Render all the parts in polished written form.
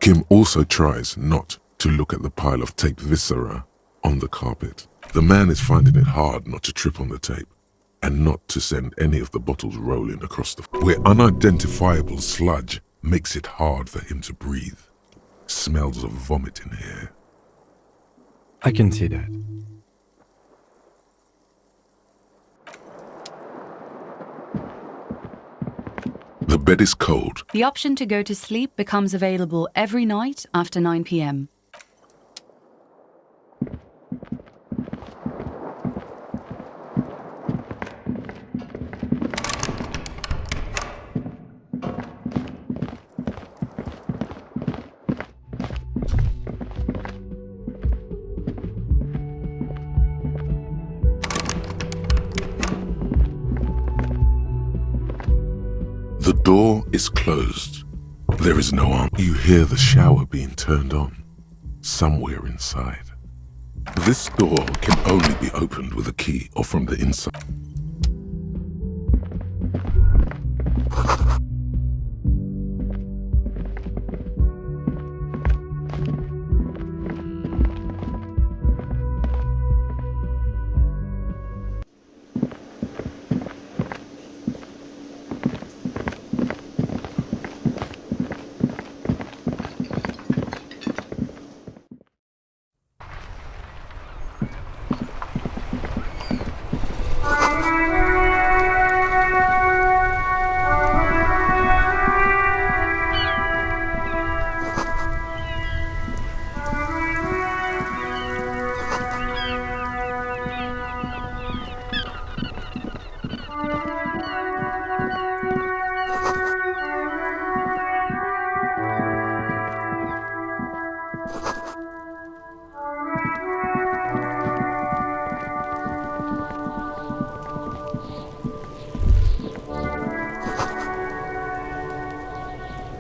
Kim also tries not to look at the pile of tape viscera on the carpet. The man is finding it hard not to trip on the tape and not to send any of the bottles rolling across the floor, where unidentifiable sludge makes it hard for him to breathe. Smells of vomit in here. I can see that. The bed is cold. The option to go to sleep becomes available every night after 9 p.m. The door is closed. There is no answer. You hear the shower being turned on somewhere inside. This door can only be opened with a key or from the inside.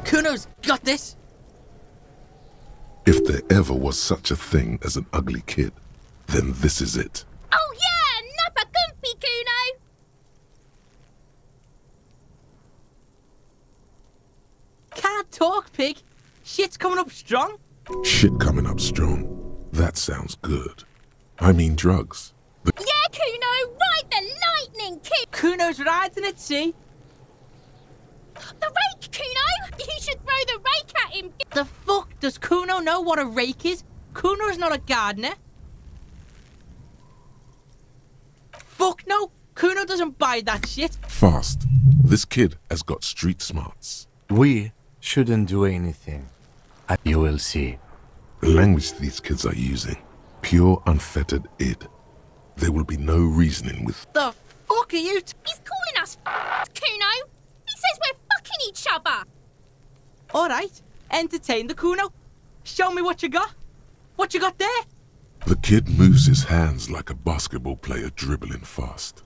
Kuno's got this! If there ever was such a thing as an ugly kid, then this is it. Oh yeah, Nappa Gumpy, Kuno! Can't talk, pig. Shit's coming up strong. Shit coming up strong. That sounds good. I mean drugs. Yeah, Kuno, ride the lightning, kid! Kuno's riding it, see? The rake, Kuno! You should throw the rake at him! The fuck does Kuno know what a rake is? Kuno's not a gardener. Fuck no! Kuno doesn't buy that shit. Fast. This kid has got street smarts. We shouldn't do anything. You will see. The language these kids are using, pure unfettered id. There will be no reasoning with. The fuck are you? He's calling us Kuno! He says we're fucking each other! Alright, entertain the Kuno. Show me what you got. What you got there? The kid moves his hands like a basketball player dribbling fast.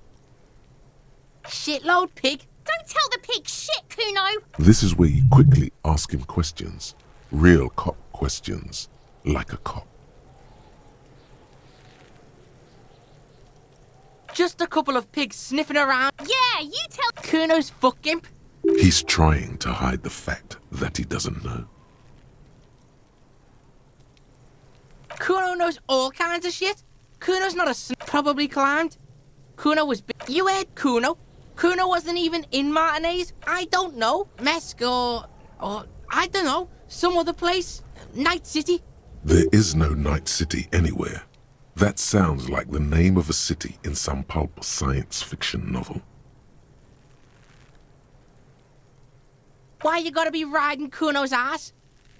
Shitload, pig. Don't tell the pig shit, Kuno! This is where you quickly ask him questions. Real cop questions. Like a cop. Just a couple of pigs sniffing around. Yeah, you tell Kuno's fucking. He's trying to hide the fact that he doesn't know. Kuno knows all kinds of shit. Kuno's not probably climbed. Kuno was big. You heard Kuno. Kuno wasn't even in Martinez. I don't know. Mesk or I don't know. Some other place. Night City. There is no Night City anywhere. That sounds like the name of a city in some pulp science fiction novel. Why you gotta be riding Kuno's ass?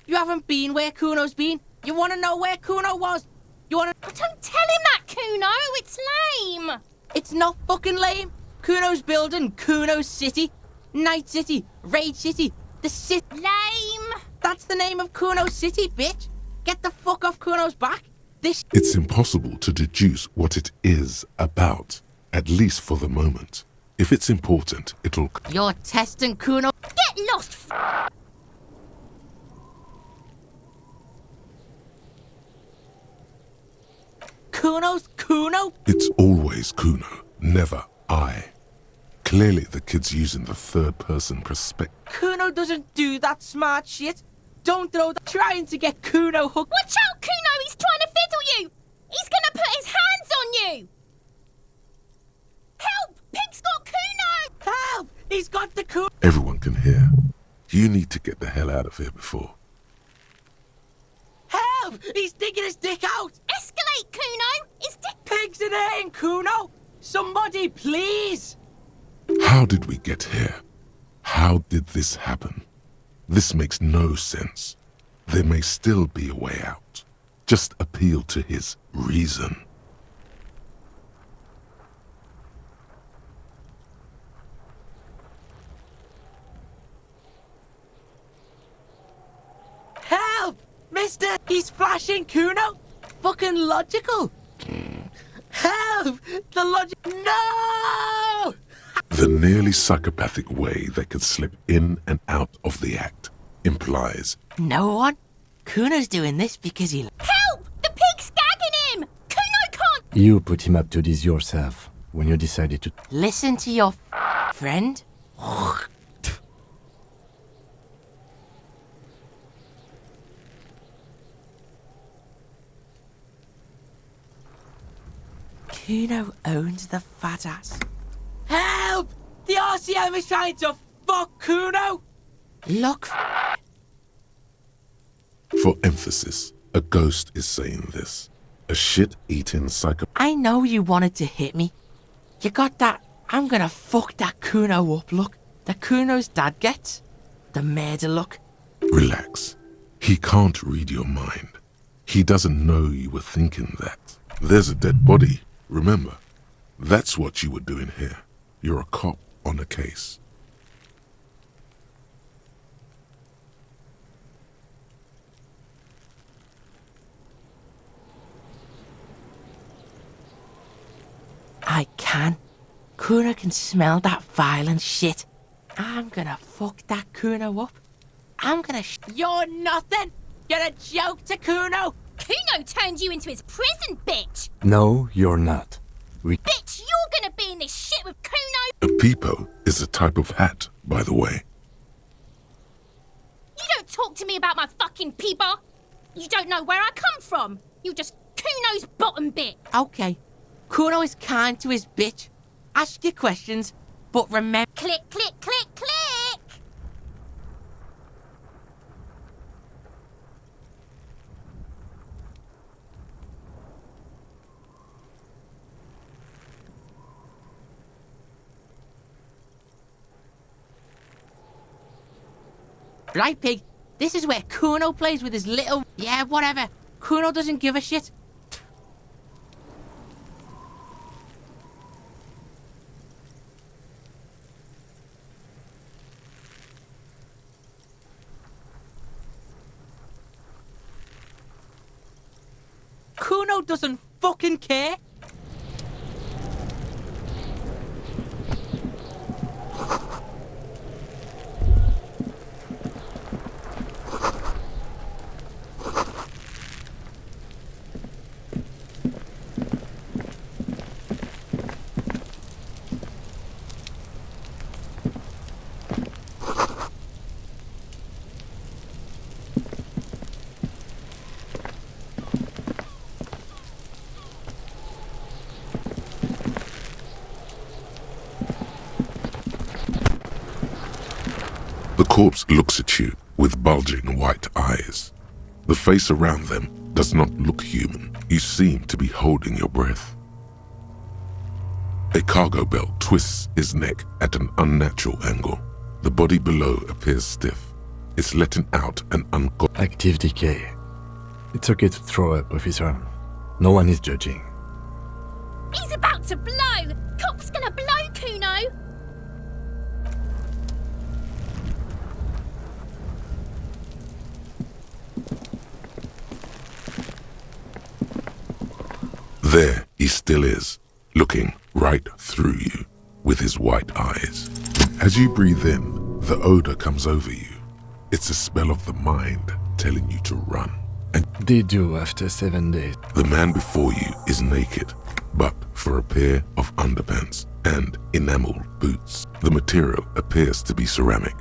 You haven't been where Kuno's been. You wanna know where Kuno was? You wanna... Don't tell him that, Kuno! It's lame! It's not fucking lame. Kuno's building Kuno's City. Night City. Raid City. The city... Lame! That's the name of Kuno's City, bitch. Get the fuck off Kuno's back. This... It's impossible to deduce what it is about, at least for the moment. If it's important, it'll... You're testing Kuno. Get lost, Kuno's Kuno? It's always Kuno, never I. Clearly the kid's using the third-person perspective. Kuno doesn't do that smart shit. Don't throw that. Trying to get Kuno hooked. Watch out, Kuno! He's trying to fiddle you! He's gonna put his hands on you! Help! Pig's got Kuno! Help! He's got the Kuno. Everyone can hear. You need to get the hell out of here before. Help! He's digging his dick out. Escalate, Kuno! His dick... Pigs in there in Kuno. Somebody, please. How did we get here? How did this happen? This makes no sense. There may still be a way out. Just appeal to his reason. Help! Mister, he's flashing Kuno. Fucking logical. Help! The logic. No! The nearly psychopathic way they could slip in and out of the act implies No one? Kuno's doing this because he... Help! The pig's gagging him! Kuno can't... You put him up to this yourself when you decided to... Listen to your friend. Kuno owns the fat ass. Help! The RCM is trying to fuck Kuno! Look. For emphasis, a ghost is saying this. A shit-eating psycho... I know you wanted to hit me. You got that, I'm gonna fuck that Kuno up look. That Kuno's dad gets. The murder look. Relax. He can't read your mind. He doesn't know you were thinking that. There's a dead body, remember? That's what you were doing here. You're a cop on a case. I can. Kuno can smell that violent shit. I'm gonna fuck that Kuno up. I'm gonna You're nothing! You're a joke to Kuno! Kuno turned you into his prison, bitch! No, you're not. Bitch, you're gonna be in this shit with Kuno! A peepo is a type of hat, by the way. You don't talk to me about my fucking peeper! You don't know where I come from! You just Kuno's bottom bit! Okay. Kuno is kind to his bitch. Ask your questions, but remember... Click, click, click, click! Right, pig? This is where Kuno plays with his little... Yeah, whatever. Kuno doesn't give a shit. Kuno doesn't fucking care. The corpse looks at you with bulging white eyes. The face around them does not look human. You seem to be holding your breath. A cargo belt twists his neck at an unnatural angle. The body below appears stiff. It's letting out an Active decay. It's okay to throw up, officer. No one is judging. He's about to blow! Cop's gonna blow, Kuno! There he still is, looking right through you with his white eyes. As you breathe in, the odor comes over you. It's a spell of the mind telling you to run. And They do after 7 days. the man before you is naked, but for a pair of underpants and enameled boots. The material appears to be ceramic.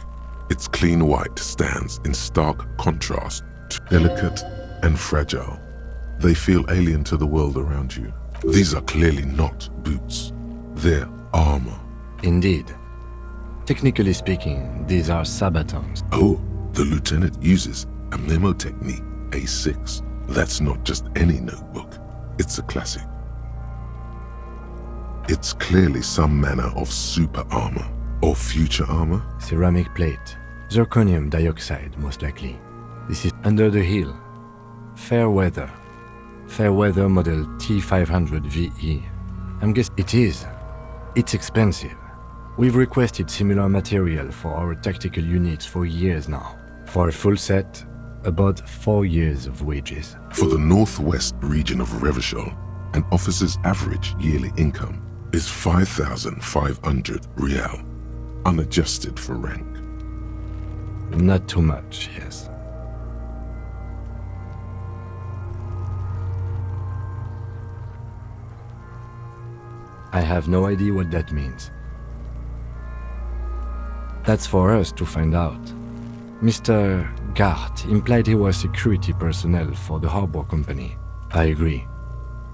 Its clean white stands in stark contrast to delicate and fragile. They feel alien to the world around you. These are clearly not boots. They're armor. Indeed. Technically speaking, these are sabatons. Oh, the lieutenant uses a memo technique A6. That's not just any notebook. It's a classic. It's clearly some manner of super armor or future armor. Ceramic plate. Zirconium dioxide, most likely. This is under the hill. Fair weather. Fair weather model T500 VE. I'm guessing it is. It's expensive. We've requested similar material for our tactical units for years now. For a full set, about 4 years of wages. For the northwest region of Revachol, an officer's average yearly income is 5,500 real, unadjusted for rank. Not too much, yes. I have no idea what that means. That's for us to find out. Mr. Gart implied he was security personnel for the harbor company. I agree.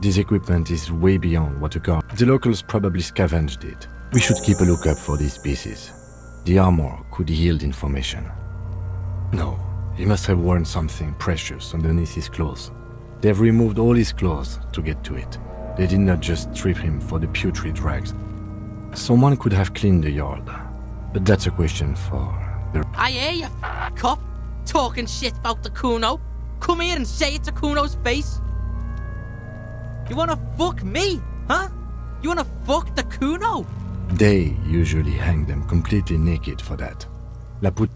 This equipment is way beyond what a guard. The locals probably scavenged it. We should keep a lookout for these pieces. The armor could yield information. No, he must have worn something precious underneath his clothes. They've removed all his clothes to get to it. They did not just strip him for the putrid rags. Someone could have cleaned the yard, but that's a question for the... I hear you, cop, talking shit about the Kuno. Come here and say it to Kuno's face. You wanna fuck me, huh? You wanna fuck the Kuno? They usually hang them completely naked for that.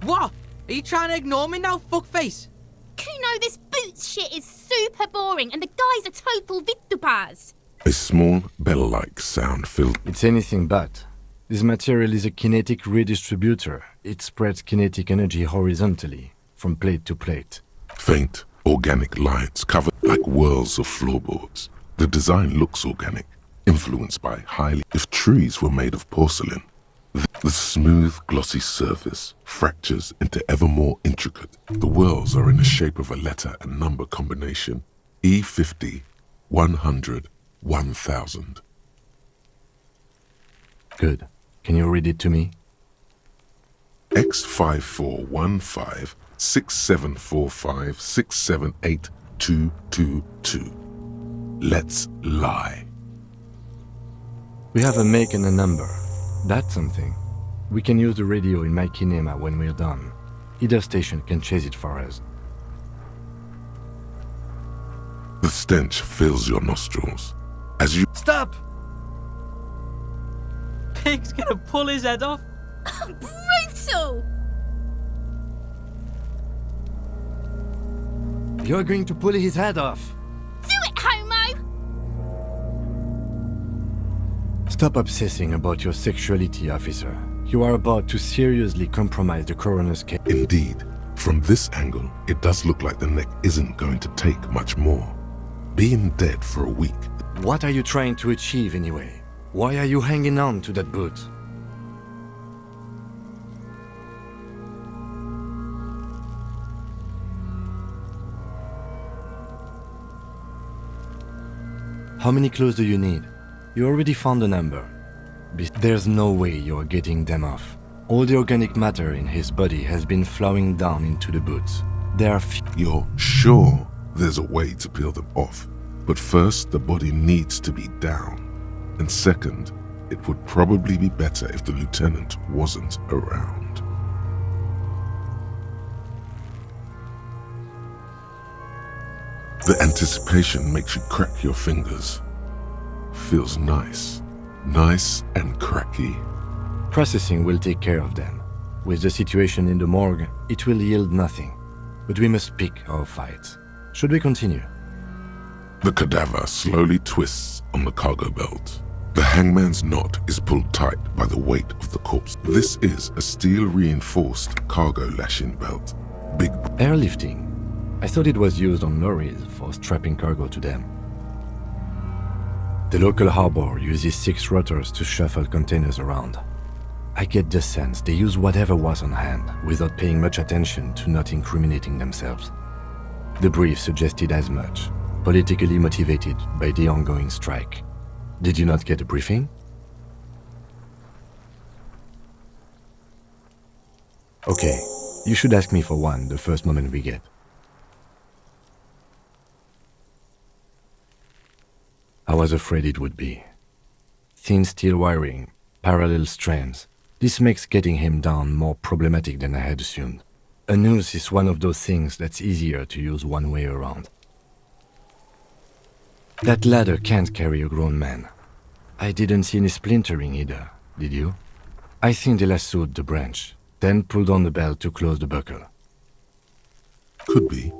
What? Are you trying to ignore me now, fuckface? Kuno, this boots shit is super boring and the guy's a total vitupaz. A small bell-like sound filled. It's anything but. This material is a kinetic redistributor. It spreads kinetic energy horizontally, from plate to plate. Faint, organic lines covered like whirls of floorboards. The design looks organic, influenced by highly... If trees were made of porcelain, the smooth, glossy surface fractures into ever more intricate. The whirls are in the shape of a letter and number combination. E50, 100, 1000. Good. Can you read it to me? X5415 6745 678222. Let's lie. We have a make and a number. That's something. We can use the radio in my kinema when we're done. Either station can chase it for us. The stench fills your nostrils as you... Stop! Pig's gonna pull his head off. Brutal! You're going to pull his head off. Do it, homo! Stop obsessing about your sexuality, officer. You are about to seriously compromise the coroner's case. Indeed, from this angle, it does look like the neck isn't going to take much more. Being dead for a week. What are you trying to achieve anyway? Why are you hanging on to that boot? How many clothes do you need? You already found a number. There's no way you're getting them off. All the organic matter in his body has been flowing down into the boots. There are You're sure there's a way to peel them off, but first the body needs to be down. And second, it would probably be better if the lieutenant wasn't around. The anticipation makes you crack your fingers. Feels nice. Nice and cracky. Processing will take care of them. With the situation in the morgue, it will yield nothing. But we must pick our fights. Should we continue? The cadaver slowly twists on the cargo belt. The hangman's knot is pulled tight by the weight of the corpse. This is a steel-reinforced cargo lashing belt. Big... Airlifting. I thought it was used on lorries for strapping cargo to them. The local harbor uses 6 rotors to shuffle containers around. I get the sense they use whatever was on hand without paying much attention to not incriminating themselves. The brief suggested as much, politically motivated by the ongoing strike. Did you not get a briefing? Okay, you should ask me for one the first moment we get. I was afraid it would be. Thin steel wiring, parallel strands. This makes getting him down more problematic than I had assumed. A noose is one of those things that's easier to use one way around. That ladder can't carry a grown man. I didn't see any splintering either, did you? I think they lassoed the branch, then pulled on the belt to close the buckle. Could be.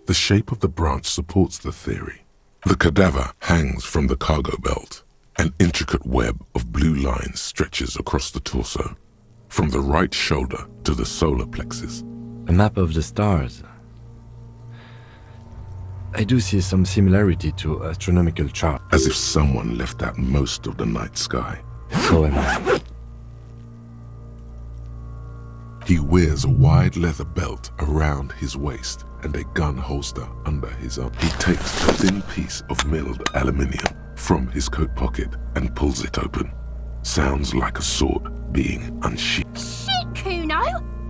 The shape of the branch supports the theory. The cadaver hangs from the cargo belt. An intricate web of blue lines stretches across the torso, from the right shoulder to the solar plexus. A map of the stars. I do see some similarity to astronomical charts. As if someone left out most of the night sky. So am I. He wears a wide leather belt around his waist and a gun holster under his arm. He takes a thin piece of milled aluminium from his coat pocket and pulls it open. Sounds like a sword being unsheathed. Shit, Kuno!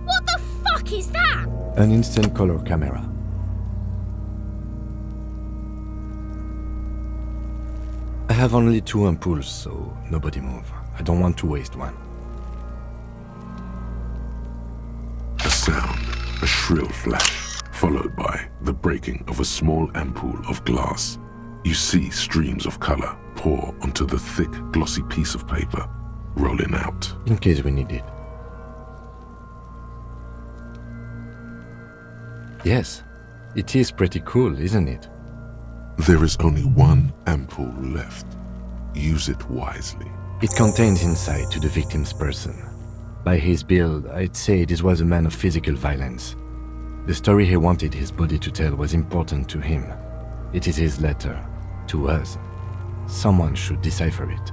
What the fuck is that? An instant color camera. I have only 2 ampoules, so nobody move. I don't want to waste one. A sound, a shrill flash, followed by the breaking of a small ampoule of glass. You see streams of color pour onto the thick, glossy piece of paper, rolling out. In case we need it. Yes, it is pretty cool, isn't it? There is only one ampoule left. Use it wisely. It contains insight to the victim's person. By his build, I'd say this was a man of physical violence. The story he wanted his body to tell was important to him. It is his letter, to us. Someone should decipher it.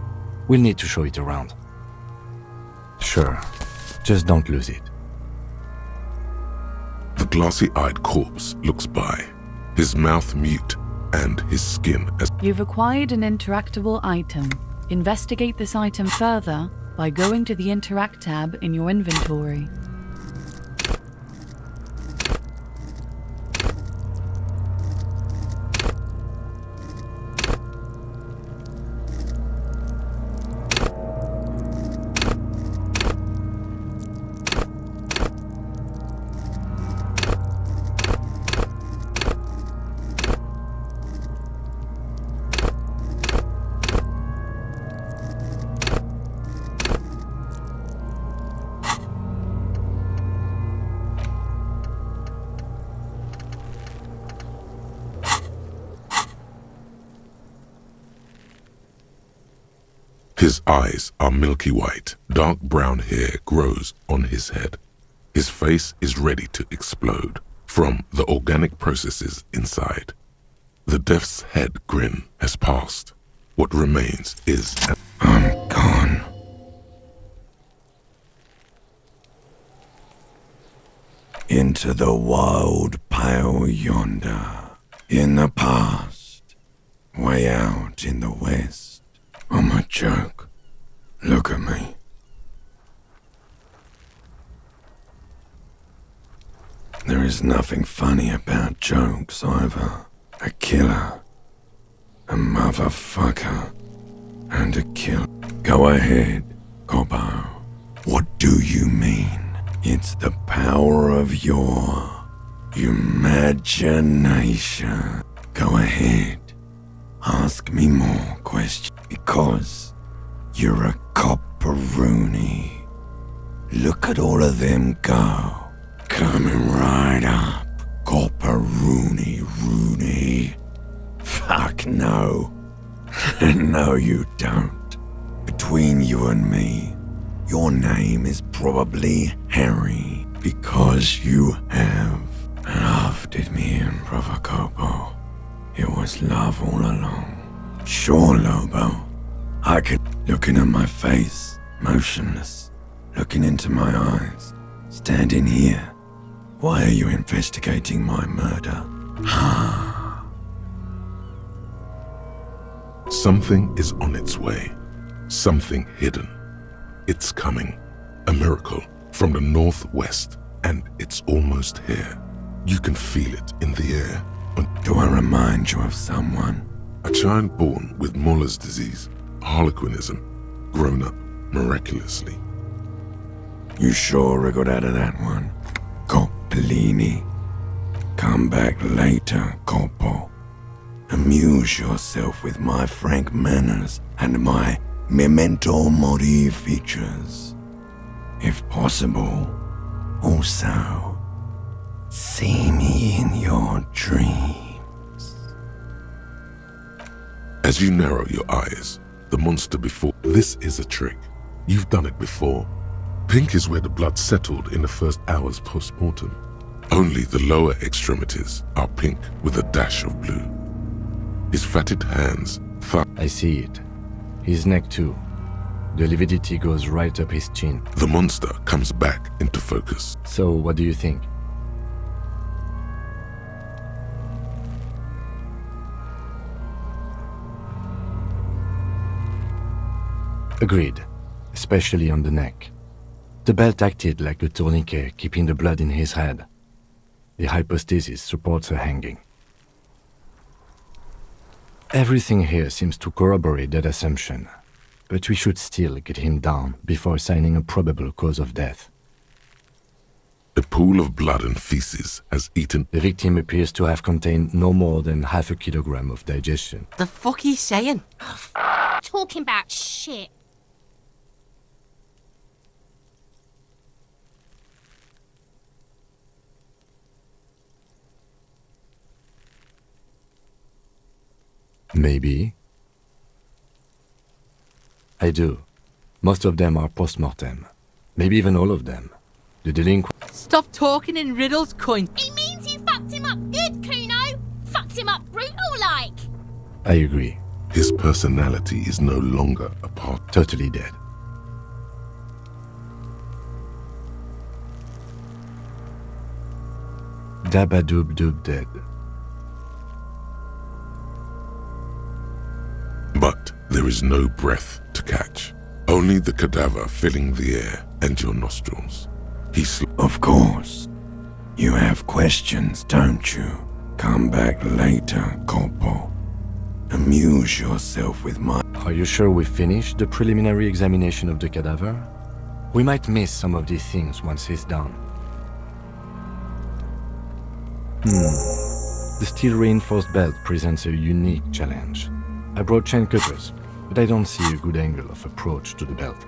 We'll need to show it around. Sure, just don't lose it. The glassy-eyed corpse looks by, his mouth mute and his skin as... You've acquired an interactable item. Investigate this item further by going to the Interact tab in your inventory. His eyes are milky white. Dark brown hair grows on his head. His face is ready to explode from the organic processes inside. The death's head grin has passed. What remains is... I'm gone. Into the wild pale yonder. In the past. Way out in the west. I'm a joke. Look at me. There is nothing funny about jokes either. A killer, a motherfucker, and a kill. Go ahead, Gobbo. What do you mean? It's the power of your imagination. Go ahead. Ask me more questions. Because you're a copperoony. Look at all of them go. Coming right up. Copperoony Rooney. Fuck no. No, you don't. Between you and me, your name is probably Harry. Because you have. Love did me in, Brother Copo. It was love all along. Sure, Lobo. I could, looking at my face, motionless, looking into my eyes, standing here. Why are you investigating my murder? Something is on its way. Something hidden. It's coming. A miracle from the northwest, and it's almost here. You can feel it in the air. Do I remind you of someone? A child born with Muller's disease, harlequinism, grown up miraculously. You sure I got out of that one? Coppellini. Come back later, Coppo. Amuse yourself with my frank manners and my memento mori features. If possible, also, see me in your dreams. As you narrow your eyes, the monster before... This is a trick. You've done it before. Pink is where the blood settled in the first hours post-mortem. Only the lower extremities are pink with a dash of blue. His fatted hands, I see it. His neck too. The lividity goes right up his chin. The monster comes back into focus. So, what do you think? Agreed, especially on the neck. The belt acted like a tourniquet, keeping the blood in his head. The hypostasis supports her hanging. Everything here seems to corroborate that assumption, but we should still get him down before assigning a probable cause of death. A pool of blood and feces has eaten... The victim appears to have contained no more than half a kilogram of digestion. The fuck he's saying? Talking about shit. Maybe. I do. Most of them are post-mortem. Maybe even all of them. The delinquent... Stop talking in riddles, cunt. He means you fucked him up good, Kuno. Fucked him up brutal like. I agree. His personality is no longer a part... Totally dead. Dabadoob-doob dead. But there is no breath to catch. Only the cadaver filling the air and your nostrils. Of course. You have questions, don't you? Come back later, Coppo. Amuse yourself with my... Are you sure we finished the preliminary examination of the cadaver? We might miss some of these things once he's done. The steel-reinforced belt presents a unique challenge. I brought chain cutters, but I don't see a good angle of approach to the belt.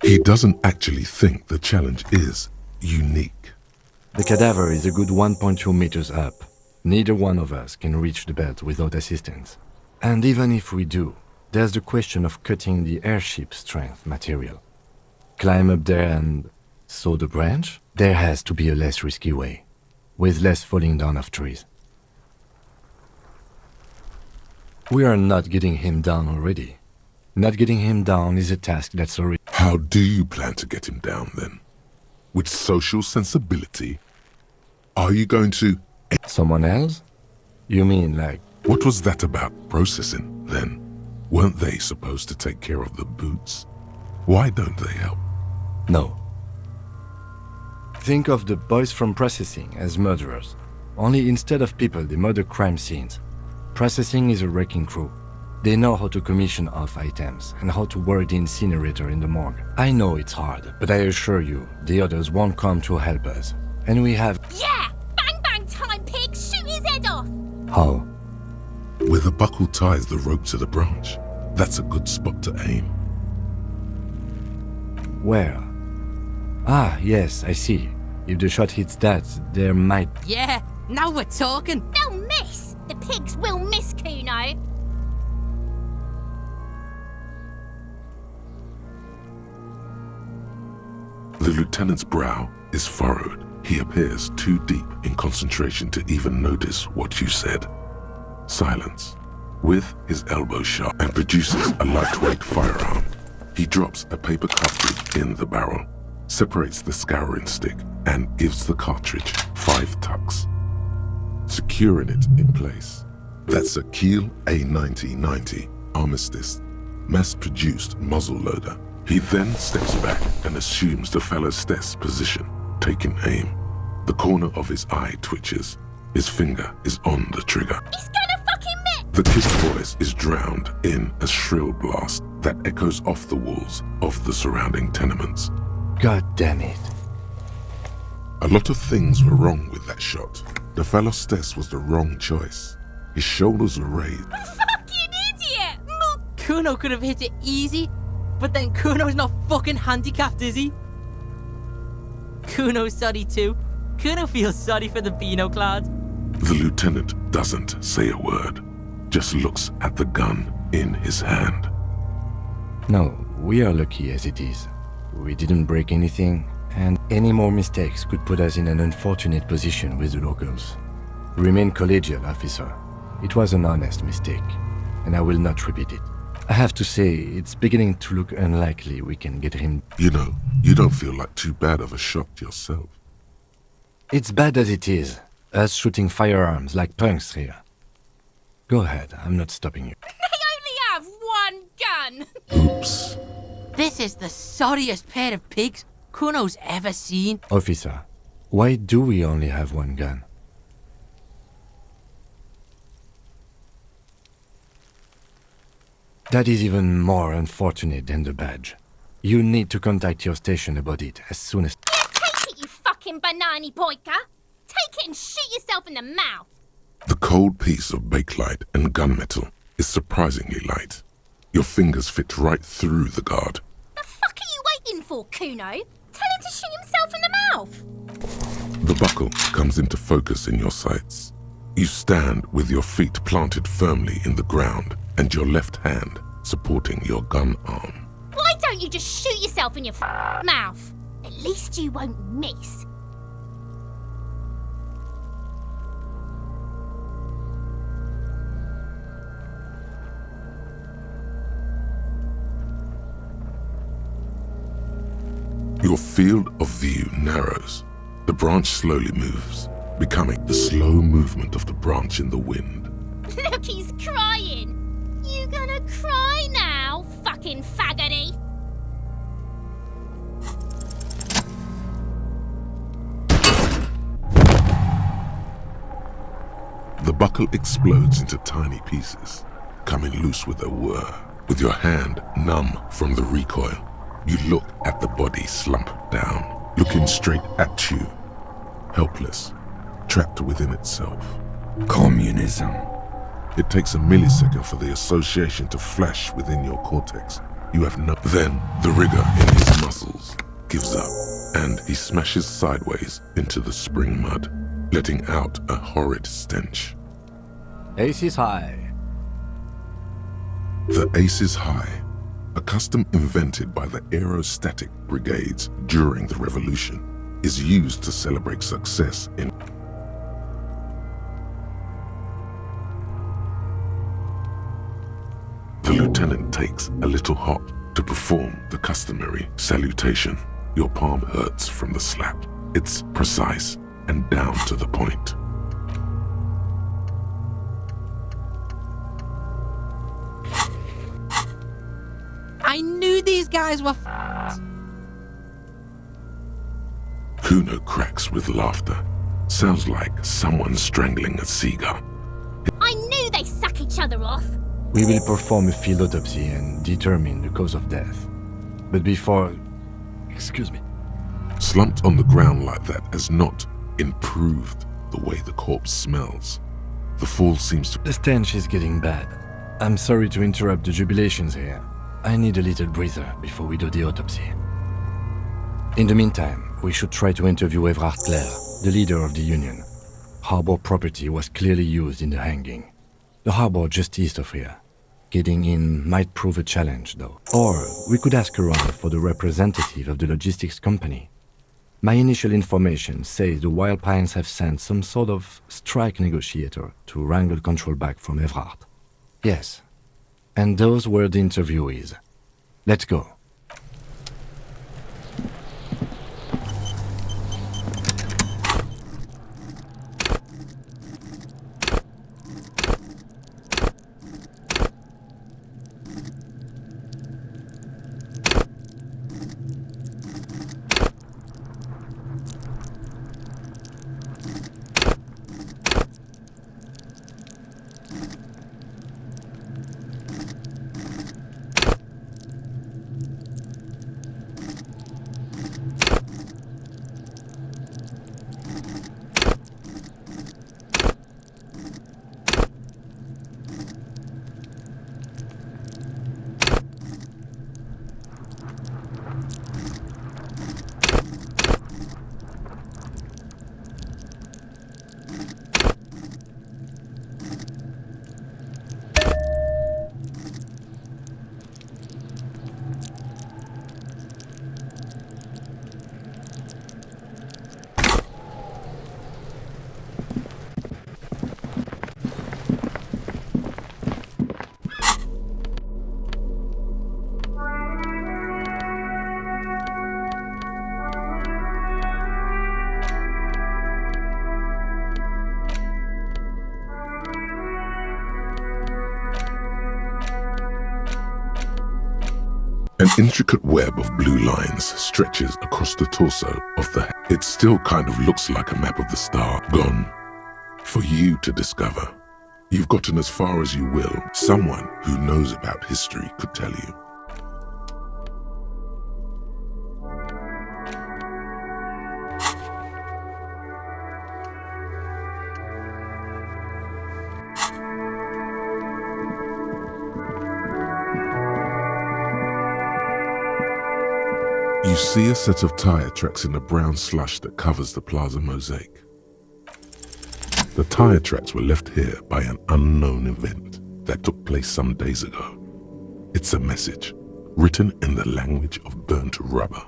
He doesn't actually think the challenge is unique. The cadaver is a good 1.2 meters up. Neither one of us can reach the belt without assistance. And even if we do, There's the question of cutting the airship strength material. Climb up there and saw the branch? There has to be a less risky way, with less falling down of trees. We are not getting him down already. Not getting him down is a task that's already... How do you plan to get him down then? With social sensibility? Are you going to... Someone else? You mean like... What was that about processing then? Weren't they supposed to take care of the boots? Why don't they help? No. Think of the boys from processing as murderers. Only instead of people, they murder crime scenes. Processing is a wrecking crew. They know how to commission off items and how to work the incinerator in the morgue. I know it's hard, but I assure you, the others won't come to help us. And we have... Yeah! Bang bang time, pig! Shoot his head off! How? Where the buckle ties the rope to the branch. That's a good spot to aim. Where? Ah, yes, I see. If the shot hits that, there might... Yeah, now we're talking. They'll miss! The pigs will miss, Kuno! The lieutenant's brow is furrowed. He appears too deep in concentration to even notice what you said. Silence. With his elbow sharp and produces a lightweight firearm. He drops a paper cartridge in the barrel, separates the scouring stick, and gives the cartridge 5 tucks, securing it in place. That's a Kiel A9090 Armistice, mass-produced muzzle loader. He then steps back and assumes the fellow's desk position, taking aim. The corner of his eye twitches. His finger is on the trigger. He's gonna fucking miss! The kid's voice is drowned in a shrill blast that echoes off the walls of the surrounding tenements. God damn it. A lot of things were wrong with that shot. The fellow Stess was the wrong choice. His shoulders were raised. Fucking idiot! Kuno could have hit it easy, but then Kuno's not fucking handicapped, is he? Kuno's sorry too. Kuno feels sorry for the Beano Cloud. The lieutenant doesn't say a word, just looks at the gun in his hand. No, we are lucky as it is. We didn't break anything, and any more mistakes could put us in an unfortunate position with the locals. Remain collegial, officer. It was an honest mistake, and I will not repeat it. I have to say, it's beginning to look unlikely we can get him. You know, you don't feel like too bad of a shot yourself. It's bad as it is, us shooting firearms like punks here. Go ahead, I'm not stopping you. They only have one gun! Oops. This is the sorriest pair of pigs Kuno's ever seen. Officer, why do we only have one gun? That is even more unfortunate than the badge. You need to contact your station about it as soon as... Yeah, take it, you fucking banani poika! Take it and shoot yourself in the mouth! The cold piece of bakelite and gunmetal is surprisingly light. Your fingers fit right through the guard. The fuck are you waiting for, Kuno? Tell him to shoot himself in the mouth! The buckle comes into focus in your sights. You stand with your feet planted firmly in the ground and your left hand supporting your gun arm. Why don't you just shoot yourself in your mouth? At least you won't miss. Your field of view narrows. The branch slowly moves, becoming the slow movement of the branch in the wind. Look, he's crying. You gonna cry now, fucking faggoty? The buckle explodes into tiny pieces, coming loose with a whir. With your hand numb from the recoil, you look at the body slump down, looking straight at you, helpless, trapped within itself. Communism. It takes a millisecond for the association to flash within your cortex. You have no... Then the rigor in his muscles gives up, and he smashes sideways into the spring mud, letting out a horrid stench. Ace is high. The Ace is High, a custom invented by the aerostatic brigades during the revolution, is used to celebrate success in The lieutenant takes a little hop to perform the customary salutation. Your palm hurts from the slap. It's precise and down to the point. I knew these guys were Kuno cracks with laughter. Sounds like someone strangling a seagull. I knew they suck each other off. We will perform a field autopsy and determine the cause of death. But before... Excuse me. Slumped on the ground like that has not improved the way the corpse smells. The fall seems to... The stench is getting bad. I'm sorry to interrupt the jubilations here. I need a little breather before we do the autopsy. In the meantime, we should try to interview Everard Clare, the leader of the Union. Harbor property was clearly used in the hanging. The harbor just east of here. Getting in might prove a challenge, though. Or we could ask around for the representative of the logistics company. My initial information says the Wild Pines have sent some sort of strike negotiator to wrangle control back from Everard. Yes. And those were the interviewees. Let's go. An intricate web of blue lines stretches across the torso of the... It still kind of looks like a map of the star gone for you to discover. You've gotten as far as you will. Someone who knows about history could tell you. You see a set of tire tracks in the brown slush that covers the plaza mosaic. The tire tracks were left here by an unknown event that took place some days ago. It's a message, written in the language of burnt rubber.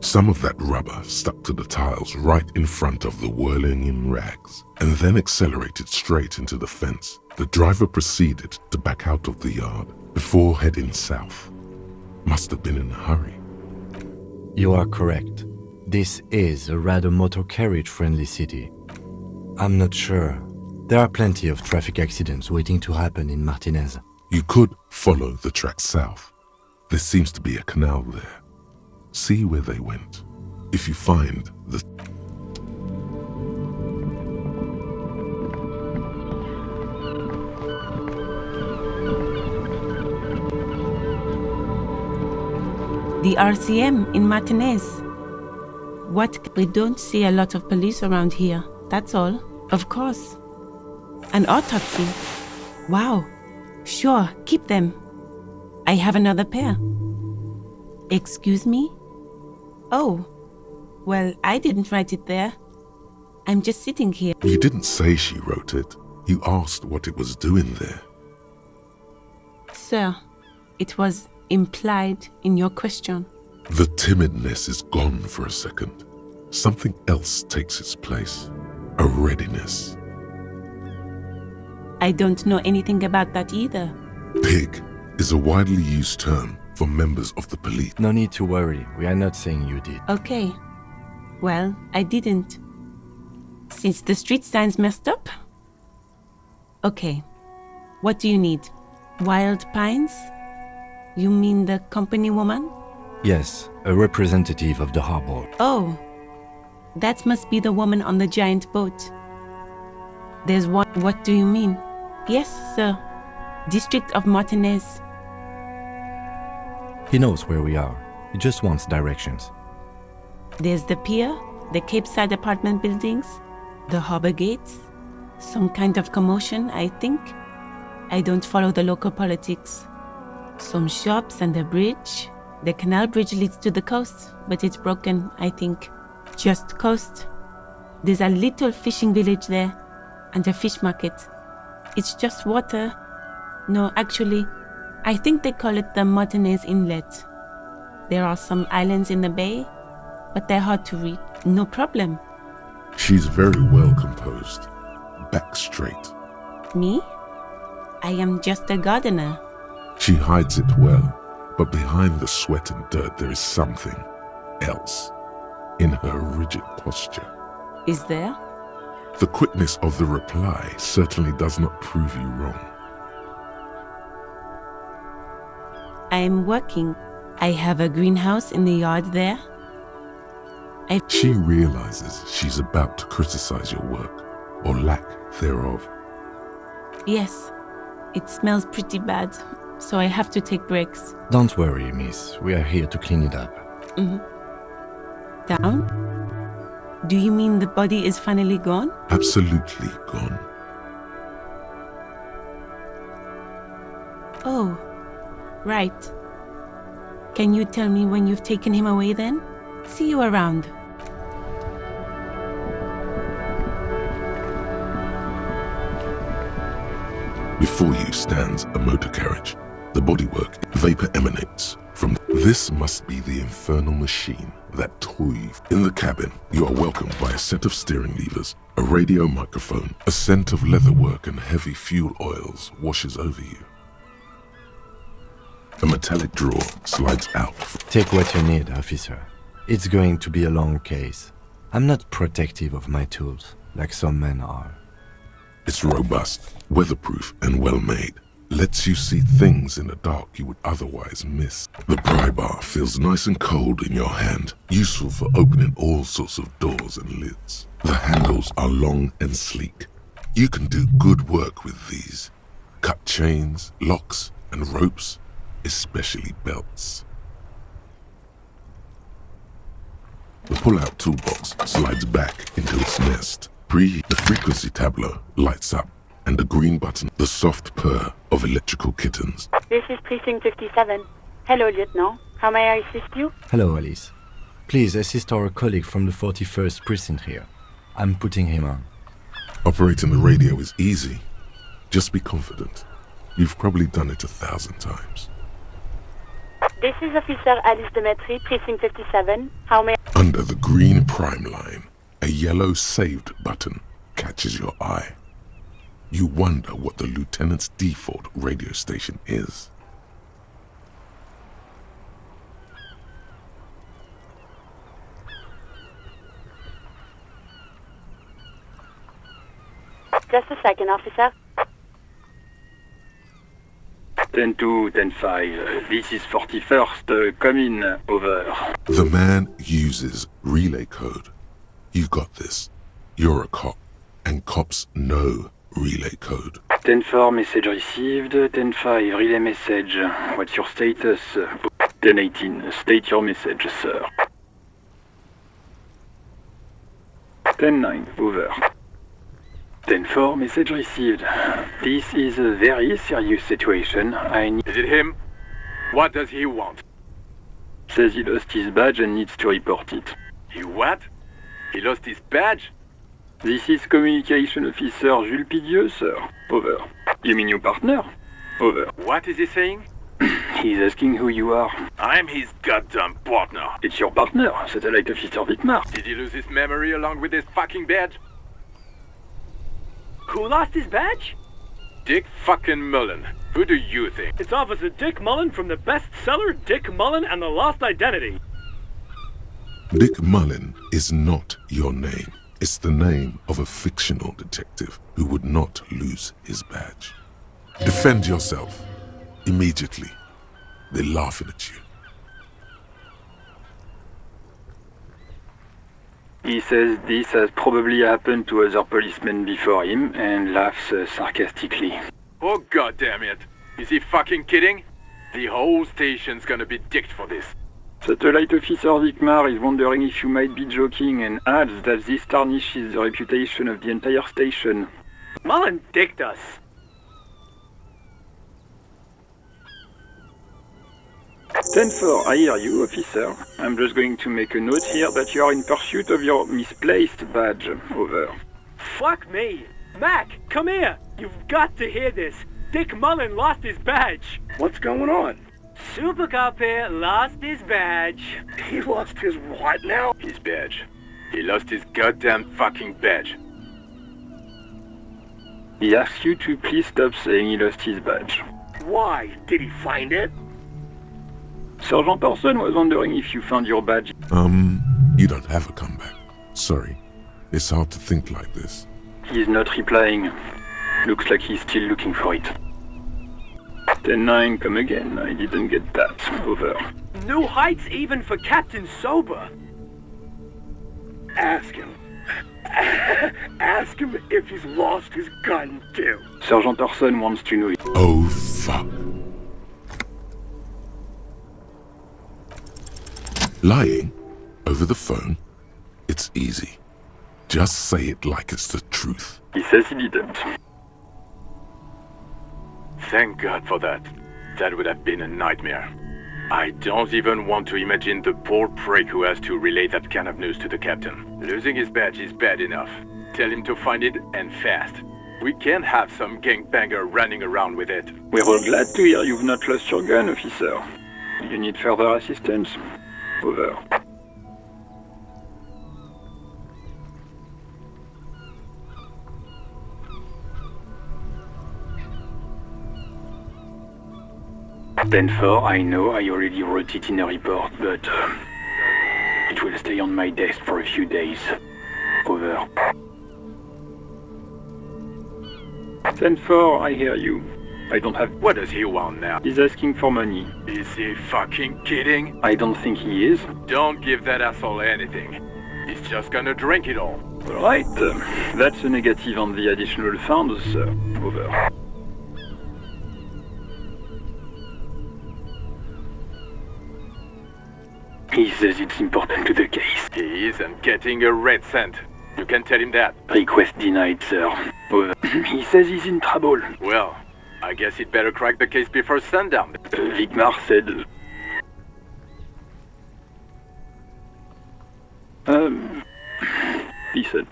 Some of that rubber stuck to the tiles right in front of the whirling in rags, and then accelerated straight into the fence. The driver proceeded to back out of the yard before heading south. Must have been in a hurry. You are correct. This is a rather motor carriage-friendly city. I'm not sure. There are plenty of traffic accidents waiting to happen in Martinez. You could follow the track south. There seems to be a canal there. See where they went. If you find the... The RCM in Martinez. What? We don't see a lot of police around here, that's all. Of course. An autopsy. Wow. Sure, keep them. I have another pair. Excuse me? Oh. Well, I didn't write it there. I'm just sitting here. You didn't say she wrote it. You asked what it was doing there. Sir, it was implied in your question. The timidness is gone for a second. Something else takes its place. A readiness. I don't know anything about that either. Pig is a widely used term for members of the police. No need to worry, we are not saying you did. Okay. Well, I didn't. Since the street sign's messed up? Okay. What do you need? Wild Pines? You mean the company woman? Yes, a representative of the harbor. Oh. That must be the woman on the giant boat. There's one. What do you mean? Yes, sir. District of Martinez. He knows where we are. He just wants directions. There's the pier, the Cape Side apartment buildings, the harbor gates. Some kind of commotion, I think. I don't follow the local politics. Some shops and a bridge. The canal bridge leads to the coast, but it's broken, I think. Just coast. There's a little fishing village there, and a fish market. It's just water. No, actually, I think they call it the Martinez Inlet. There are some islands in the bay, but they're hard to reach. No problem. She's very well composed. Back straight. Me? I am just a gardener. She hides it well, but behind the sweat and dirt there is something else in her rigid posture. Is there? The quickness of the reply certainly does not prove you wrong. I am working. I have a greenhouse in the yard there. She realizes she's about to criticize your work, or lack thereof. Yes, it smells pretty bad, so I have to take breaks. Don't worry, miss. We are here to clean it up. Down? Do you mean the body is finally gone? Absolutely gone. Oh, right. Can you tell me when you've taken him away then? See you around. Before you stands a motor carriage. The bodywork, vapor emanates from. This must be the infernal machine that toys. In the cabin, you are welcomed by a set of steering levers, a radio microphone, a scent of leatherwork and heavy fuel oils washes over you. A metallic drawer slides out. Take what you need, officer. It's going to be a long case. I'm not protective of my tools, like some men are. It's robust, weatherproof and well made. Lets you see things in the dark you would otherwise miss. The pry bar feels nice and cold in your hand, useful for opening all sorts of doors and lids. The handles are long and sleek. You can do good work with these. Cut chains, locks and ropes, especially belts. The pull-out toolbox slides back into its nest. The frequency tableau lights up, and the green button, the soft purr of electrical kittens. This is Precinct 57. Hello, Lieutenant. How may I assist you? Hello, Alice. Please assist our colleague from the 41st precinct here. I'm putting him on. Operating the radio is easy. Just be confident. You've probably done it 1,000 times. This is Officer Alice Demetri, Precinct 57. How may Under the green prime line, a yellow saved button catches your eye. You wonder what the lieutenant's default radio station is. Just a second, officer. 10-2, 10-5. This is 41st. Come in. Over. The man uses relay code. You've got this. You're a cop, and cops know relay code. 10-4, message received. 10-5, relay message. What's your status? 10-18, state your message, sir. 10-9, over. 10-4, message received. This is a very serious situation. I need... Is it him? What does he want? Says he lost his badge and needs to report it. He what? He lost his badge? This is Communication Officer Jules Pidieux, sir. Over. You mean your partner? Over. What is he saying? He's asking who you are. I'm his goddamn partner. It's your partner, Satellite Officer Vikmar. Did he lose his memory along with his fucking badge? Who lost his badge? Dick fucking Mullen. Who do you think? It's Officer Dick Mullen from the bestseller Dick Mullen and the Lost Identity. Dick Mullen is not your name. It's the name of a fictional detective who would not lose his badge. Defend yourself. Immediately. They're laughing at you. He says this has probably happened to other policemen before him and laughs sarcastically. Oh goddamn it. Is he fucking kidding? The whole station's gonna be dicked for this. Satellite Officer Vikmar is wondering if you might be joking and adds that this tarnishes the reputation of the entire station. Mullen dicked us. 10-4, I hear you, officer. I'm just going to make a note here that you are in pursuit of your misplaced badge. Over. Fuck me. Mac, come here. You've got to hear this. Dick Mullen lost his badge. What's going on? Super Cop here lost his badge. He lost his what now? His badge. He lost his goddamn fucking badge. He asks you to please stop saying he lost his badge. Why? Did he find it? Sergeant Orson was wondering if you found your badge. You don't have a comeback. Sorry. It's hard to think like this. He's not replying. Looks like he's still looking for it. 10-9, come again. I didn't get that. Over. New heights even for Captain Sober. Ask him. Ask him if he's lost his gun, too. Sergeant Orson wants to know it. Oh, fuck. Lying over the phone? It's easy. Just say it like it's the truth. He says he didn't. Thank God for that. That would have been a nightmare. I don't even want to imagine the poor prick who has to relay that kind of news to the captain. Losing his badge is bad enough. Tell him to find it, and fast. We can't have some gangbanger running around with it. We're all glad to hear you've not lost your gun, officer. Do you need further assistance? Over. Then I know I already wrote it in a report, but it will stay on my desk for a few days. Over. 10-4, I hear you. I don't have... What does he want now? He's asking for money. Is he fucking kidding? I don't think he is. Don't give that asshole anything. He's just gonna drink it all. Alright, that's a negative on the additional funds, sir. Over. He says it's important to the case. He isn't getting a red cent. You can tell him that. Request denied, sir. Over. He says he's in trouble. Well, I guess he'd better crack the case before sundown. Vikmar said... He said...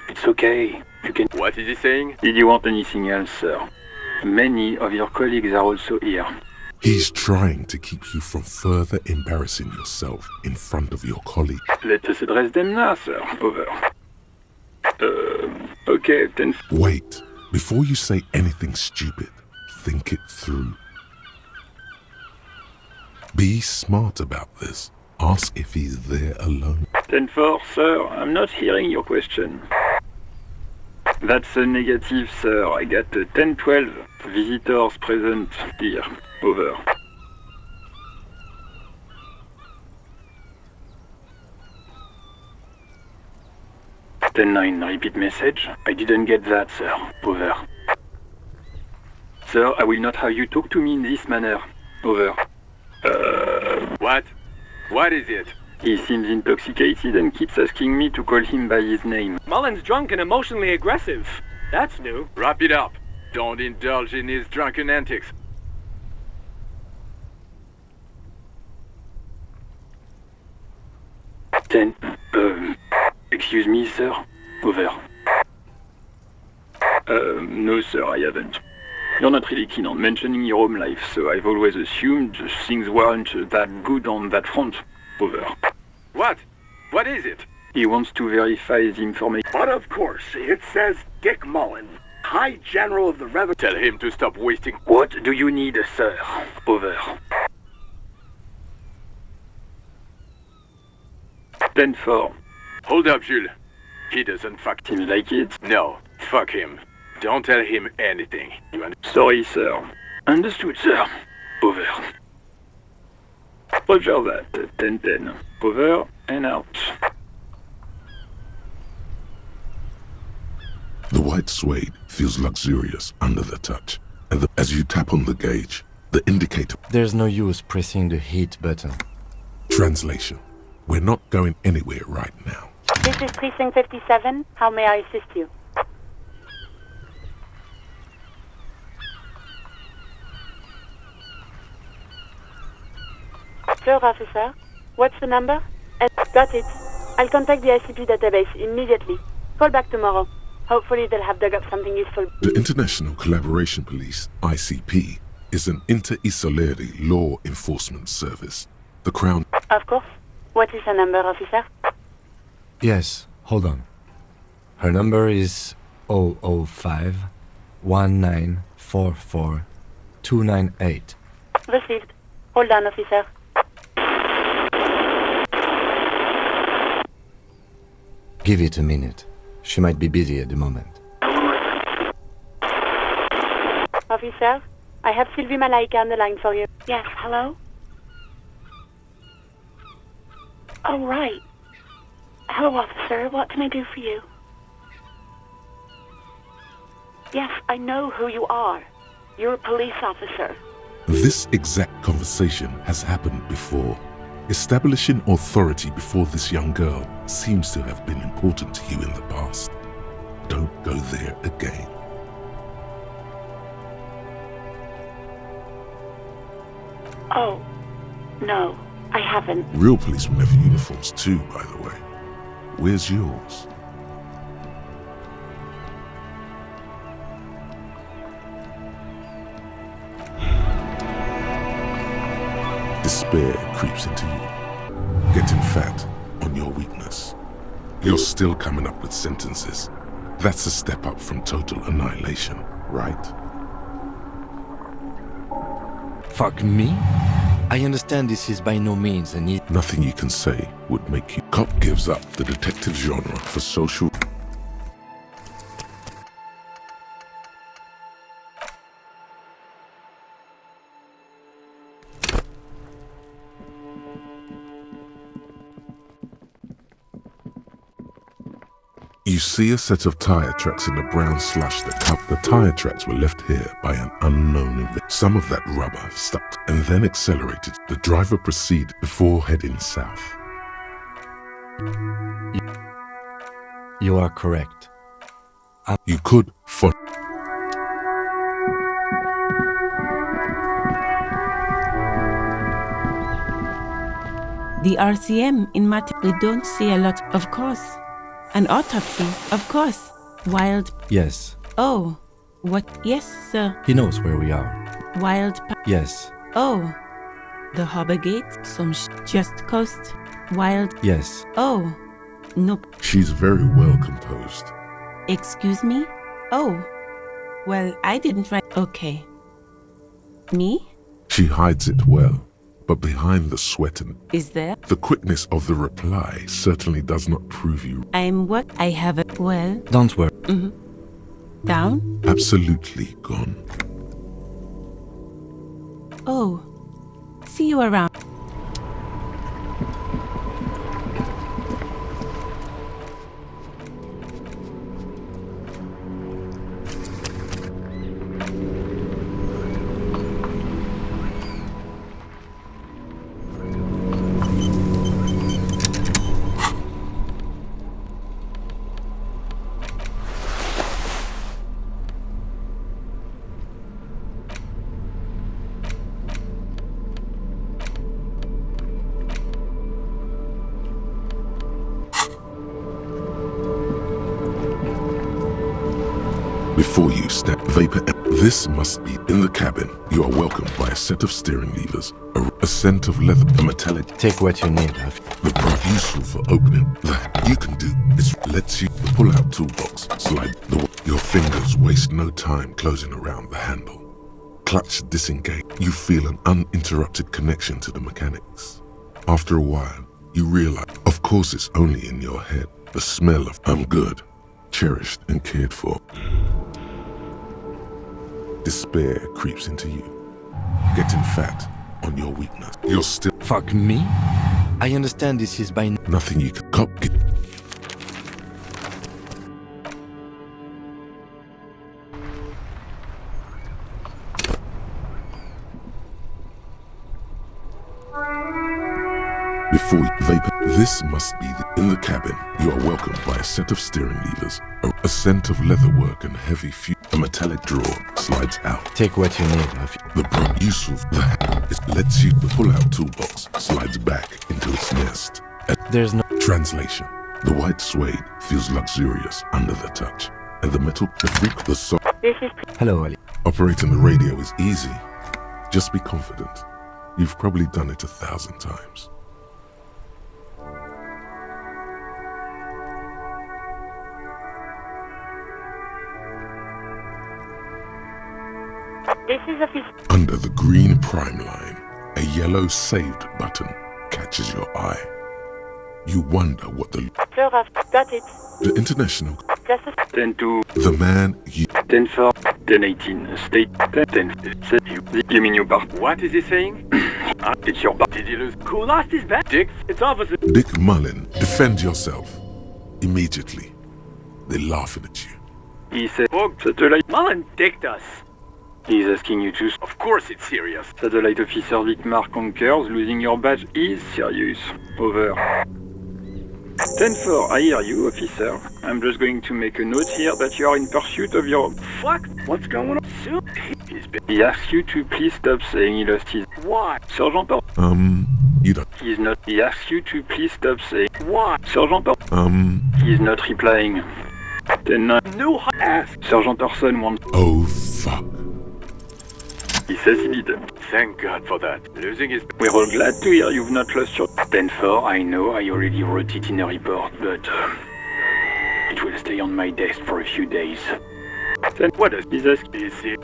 It's okay. You can... What is he saying? Did you want anything else, sir? Many of your colleagues are also here. He's trying to keep you from further embarrassing yourself in front of your colleagues. Let us address them now, sir. Over. Okay, then... Wait. Before you say anything stupid, think it through. Be smart about this. Ask if he's there alone. 10-4, sir. I'm not hearing your question. That's a negative, sir. I got 10-12 visitors present here. Over. Ten-9, repeat message. I didn't get that, sir. Over. Sir, I will not have you talk to me in this manner. Over. What? What is it? He seems intoxicated and keeps asking me to call him by his name. Mullen's drunk and emotionally aggressive. That's new. Wrap it up. Don't indulge in his drunken antics. Excuse me, sir. Over. No, sir, I haven't. You're not really keen on mentioning your home life, so I've always assumed things weren't that good on that front. Over. What? What is it? He wants to verify the information. But of course, it says Dick Mullen, High General of the Revenue. Tell him to stop wasting. What do you need, sir? Over. 10-4. Hold up, Jules. He doesn't fuck. Seems like it. No, fuck him. Don't tell him anything. Sorry, sir. Understood, sir. Over. Roger that. 10-10. Over and out. The white suede feels luxurious under the touch, and as you tap on the gauge, the indicator... There's no use pressing the heat button. Translation. We're not going anywhere right now. This is Precinct 57. How may I assist you? Sure, officer. What's the number? Got it. I'll contact the ICP database immediately. Call back tomorrow. Hopefully they'll have dug up something useful. The International Collaboration Police, ICP, is an inter-Isolari law enforcement service. The Crown... Of course. What is her number, officer? Yes, hold on. Her number is 005 1944 298. Received. Hold on, officer. Give it a minute. She might be busy at the moment. Officer, I have Sylvie Malaika on the line for you. Yes, hello? Oh, right. Hello, officer. What can I do for you? Yes, I know who you are. You're a police officer. This exact conversation has happened before. Establishing authority before this young girl seems to have been important to you in the past. Don't go there again. Oh, no, I haven't. Real policemen have uniforms too, by the way. Where's yours? Despair creeps into you, getting fat on your weakness. You're still coming up with sentences. That's a step up from total annihilation, right? Fuck me? I understand this is by no means an easy... Nothing you can say would make you... Cop gives up the detective genre for social... You see a set of tire tracks in the brown slush that cup. The tire tracks were left here by an unknown event. Some of that rubber stuck and then accelerated. The driver proceeded before heading south. You are correct. You could follow. The RCM in we don't see a lot, of course. An autopsy, of course. Wild... Yes. Oh, what? Yes, sir. He knows where we are. Wild... Yes. Oh, the harbor gate, some just coast. Wild... Yes. Oh, nope. She's very well composed. Excuse me? Oh, well, I didn't write... Okay. Me? She hides it well. But behind the sweat and Is there? the quickness of the reply certainly does not prove you I'm what? I have a... Well... Don't worry. Down? absolutely gone. Oh. See you around. Before you step vapor, this must be in the cabin. You are welcomed by a set of steering levers, a scent of leather, a metallic. Take what you need. The part useful for opening that you can do is lets you pull out toolbox, slide your fingers waste no time closing around the handle. Clutch disengage. You feel an uninterrupted connection to the mechanics. After a while, you realize, of course it's only in your head, the smell of I'm good, cherished and cared for. Despair creeps into you, getting fat on your weakness. You're still... Fuck me? I understand this is by... Nothing you can cop. Before you vapor, this must be in the cabin. You are welcomed by a set of steering levers, a scent of leatherwork and heavy fuel. A metallic drawer slides out. Take what you need. The part useful it lets you pull out toolbox, slides back into its nest. There's no translation. The white suede feels luxurious under the touch, and the metal, the soft. Hello, Ali. Operating the radio is easy. Just be confident. You've probably done it 1,000 times. This is a... Under the green prime line, a yellow saved button catches your eye. You wonder what the... Sir, I've got it. The international... Just a... 10-2. The man you... 10-4. 10-18. State 10-10. You mean your part? What is he saying? It's your part. Did he lose? Who lost his bet? Dick? It's Officer... Dick Mullen, defend yourself. Immediately. They're laughing at you. He said, oh, satellite... Mullen dicked us. He's asking you to... Of course it's serious. Satellite Officer Vicmar Conkers, losing your badge is serious. Over. 10-4, I hear you, officer. I'm just going to make a note here that you are in pursuit of your... Fuck? What's going on? He asks you to please stop saying he lost his... Why? Sergeant Port. You don't... He's not... He asks you to please stop saying... Why? Sergeant Port. He's not replying. 10-9. No ask. Sergeant Orson wants... Oh, fuck. He says he did. Thank God for that. Losing his... We're all glad to hear you've not lost your... 10-4, I know I already wrote it in a report, but... it will stay on my desk for a few days. Then what does he ask?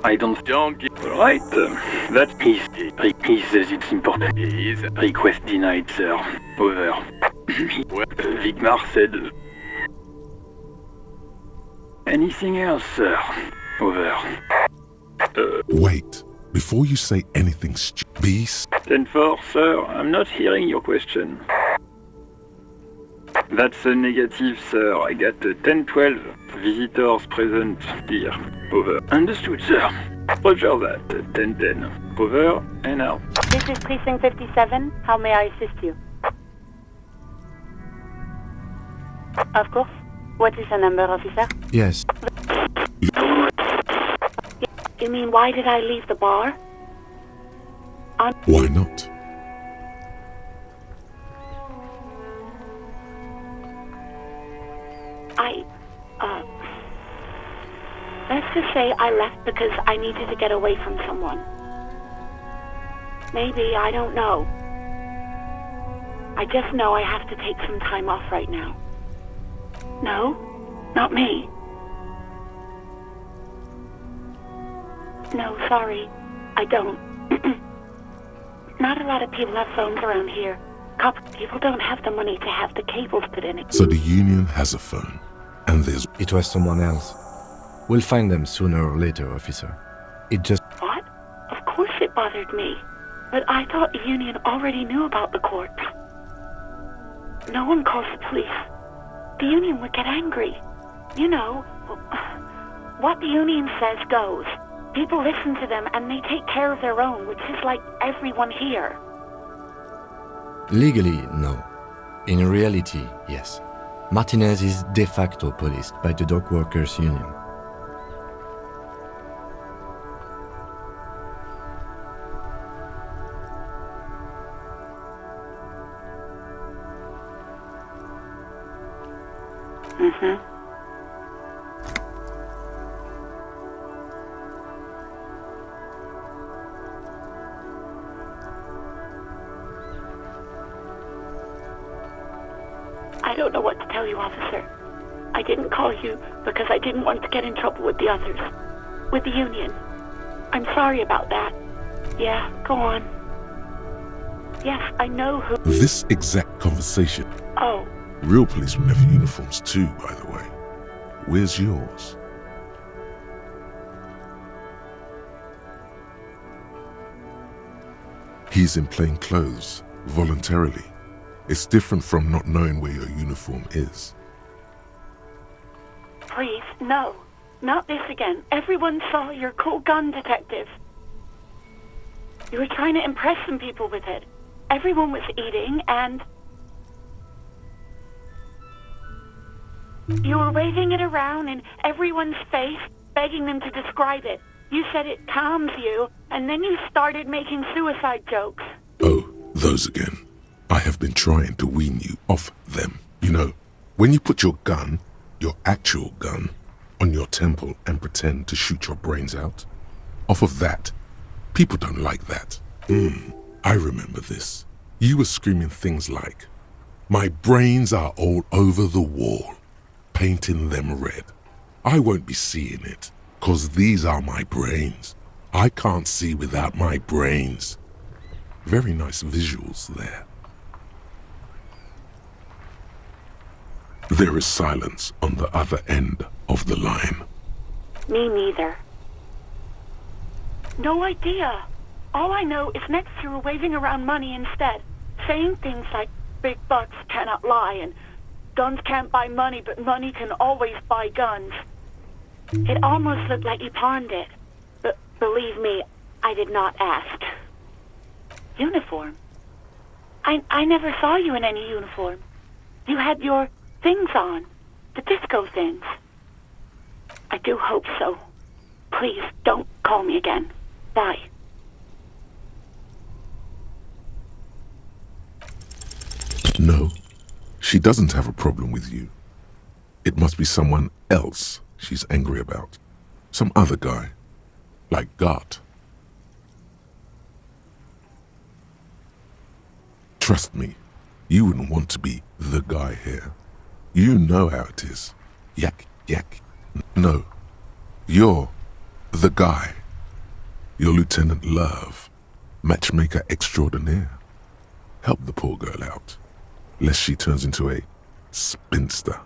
I don't give... Alright, that is... He says it's important. He is... Request denied, sir. Over. Vicmar said... Anything else, sir? Over. Wait. Before you say anything beast. 10-4, sir, I'm not hearing your question. That's a negative, sir. I got 10-12 visitors present here. Over. Understood, sir. Roger that. 10-10. Over and out. This is Precinct 57. How may I assist you? Of course. What is the number, officer? Yes. You mean, why did I leave the bar? Why not? Let's just say I left because I needed to get away from someone. Maybe, I don't know. I just know I have to take some time off right now. No, not me. No, sorry, I don't. Not a lot of people have phones around here. People don't have the money to have the cables put in it. So the union has a phone, and there's... It was someone else. We'll find them sooner or later, officer. It just... What? Of course it bothered me. But I thought the union already knew about the court. No one calls the police. The union would get angry. You know, what the union says goes. People listen to them and they take care of their own, which is like everyone here. Legally, no. In reality, yes. Martinez is de facto policed by the dock workers' union. don't know what to tell you, officer. I didn't call you because I didn't want to get in trouble with the others. With the union. I'm sorry about that. Yeah, go on. Yes, I know who... This exact conversation. Oh. Real policemen have uniforms too, by the way. Where's yours? He's in plain clothes, voluntarily. It's different from not knowing where your uniform is. Please, no. Not this again. Everyone saw your cool gun, detective. You were trying to impress some people with it. Everyone was eating, and... you were waving it around in everyone's face, begging them to describe it. You said it calms you, and then you started making suicide jokes. Oh, those again. I have been trying to wean you off them. You know, when you put your gun, your actual gun, on your temple and pretend to shoot your brains out, off of that, people don't like that. I remember this. You were screaming things like, "My brains are all over the wall, painting them red. I won't be seeing it, 'cause these are my brains. I can't see without my brains." Very nice visuals there. There is silence on the other end of the line. Me neither. No idea. All I know is next you were waving around money instead, saying things like big bucks cannot lie and guns can't buy money, but money can always buy guns. It almost looked like you pawned it, but believe me, I did not ask. Uniform? I never saw you in any uniform. You had your things on, the disco things. I do hope so. Please don't call me again. Bye. No, she doesn't have a problem with you. It must be someone else she's angry about. Some other guy, like Gart. Trust me, you wouldn't want to be the guy here. You know how it is. Yak, yak. No, you're the guy. You're Lieutenant Love, matchmaker extraordinaire. Help the poor girl out, lest she turns into a spinster.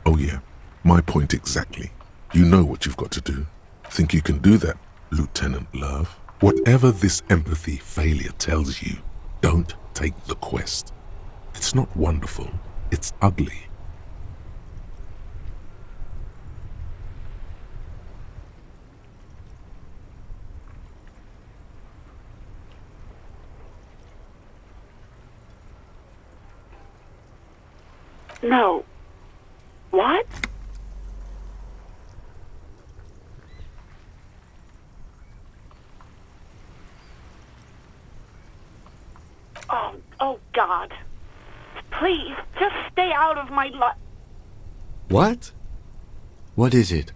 Oh yeah, my point exactly. You know what you've got to do. Think you can do that, Lieutenant Love? Whatever this empathy failure tells you, don't take the quest. It's not wonderful, it's ugly. No. What? Oh God. Please, just stay out of my life. What? What is it?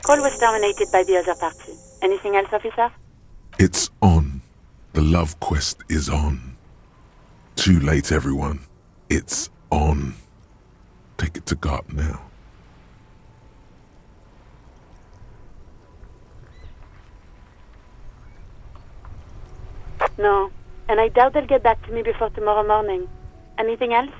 Call was terminated by the other party. Anything else, officer? It's on. The love quest is on. Too late, everyone. It's on. Take it to Gart now. No, and I doubt they'll get back to me before tomorrow morning. Anything else?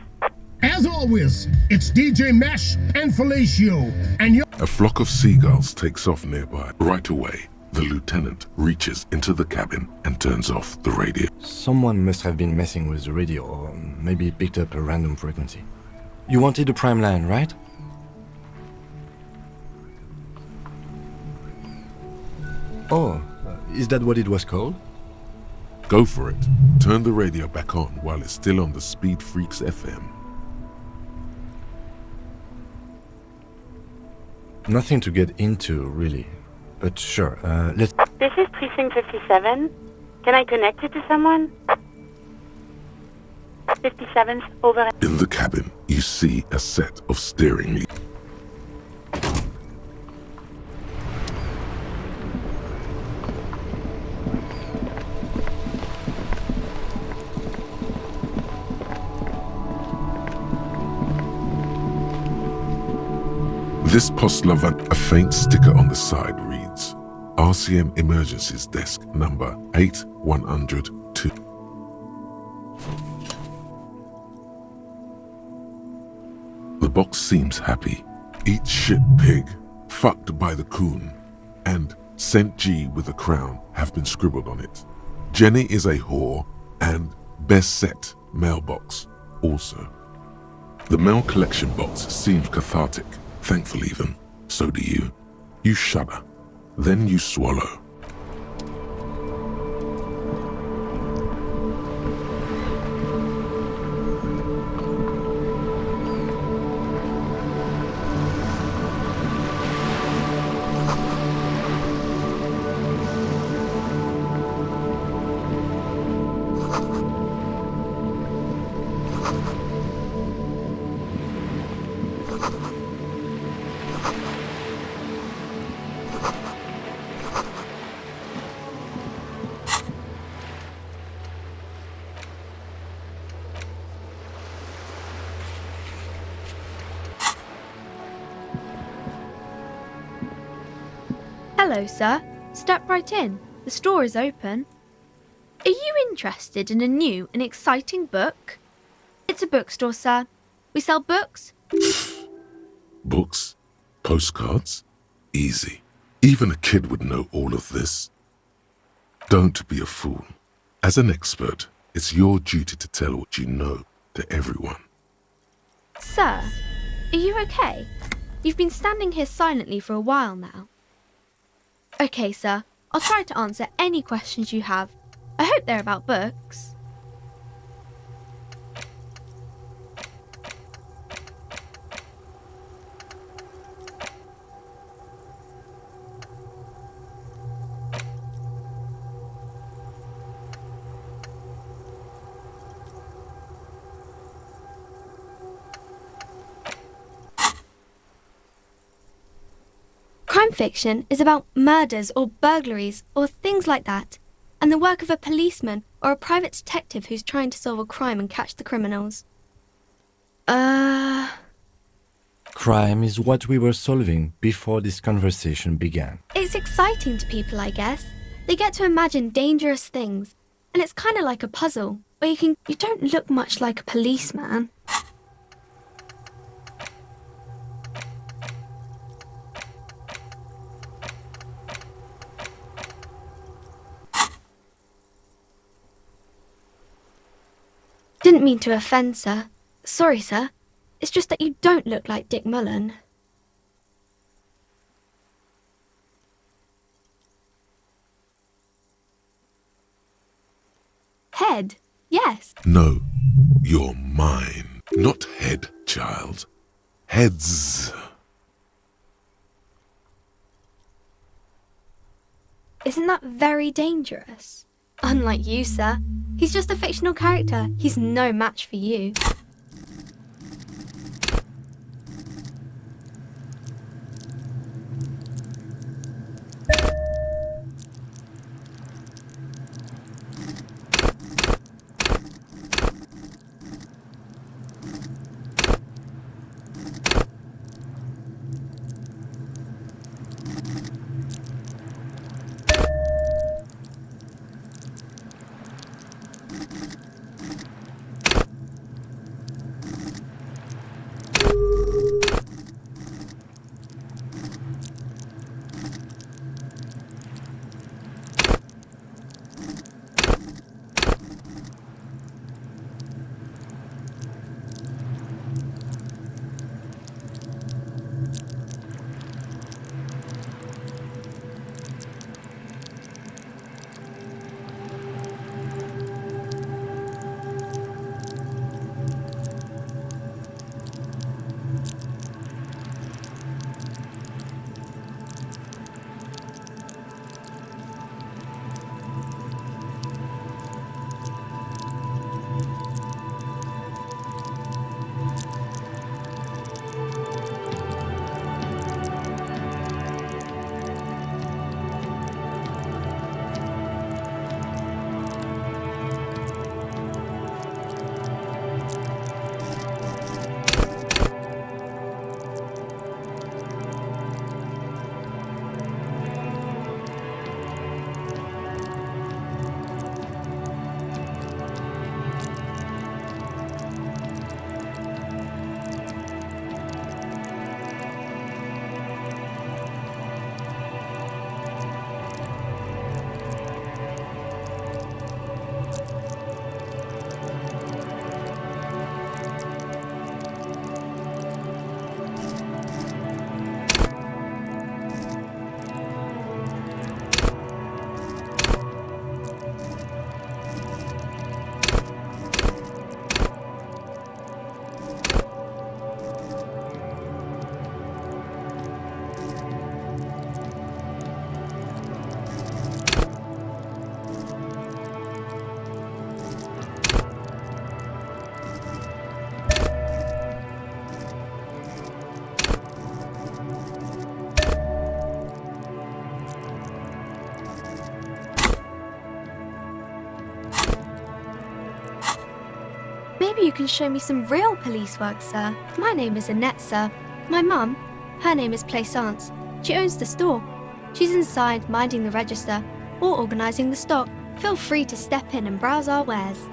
As always, it's DJ Mesh and Felicio, and you're... A flock of seagulls takes off nearby. Right away, the lieutenant reaches into the cabin and turns off the radio. Someone must have been messing with the radio, or maybe it picked up a random frequency. You wanted a prime line, right? Oh, is that what it was called? Go for it. Turn the radio back on while it's still on the Speed Freaks FM. Nothing to get into, really. But sure, let's... This is Precinct 57. Can I connect you to someone? 57's over... In the cabin, you see a set of steering leads. This postulavan, a faint sticker on the side reads, RCM Emergencies Desk number 8102. The box seems happy. Eat shit pig, fucked by the coon, and St. G with a crown have been scribbled on it. Jenny is a whore, and best set mailbox also. The mail collection box seems cathartic, thankful even. So do you. You shudder. Then you swallow. Hello, sir. Step right in. The store is open. Are you interested in a new and exciting book? It's a bookstore, sir. We sell books. Books? Postcards? Easy. Even a kid would know all of this. Don't be a fool. As an expert, it's your duty to tell what you know to everyone. Sir, are you okay? You've been standing here silently for a while now. Okay, sir. I'll try to answer any questions you have. I hope they're about books. Crime fiction is about murders or burglaries or things like that, and the work of a policeman or a private detective who's trying to solve a crime and catch the criminals. Crime is what we were solving before this conversation began. It's exciting to people, I guess. They get to imagine dangerous things, and it's kind of like a puzzle, where you don't look much like a policeman. Didn't mean to offend, sir. Sorry, sir. It's just that you don't look like Dick Mullen. Head, yes. No, you're mine. Not head, child. Heads. Isn't that very dangerous? Unlike you, sir. He's just a fictional character. He's no match for you. Maybe you can show me some real police work, sir. My name is Annette, sir. My mum, her name is Plaisance. She owns the store. She's inside, minding the register, or organising the stock. Feel free to step in and browse our wares.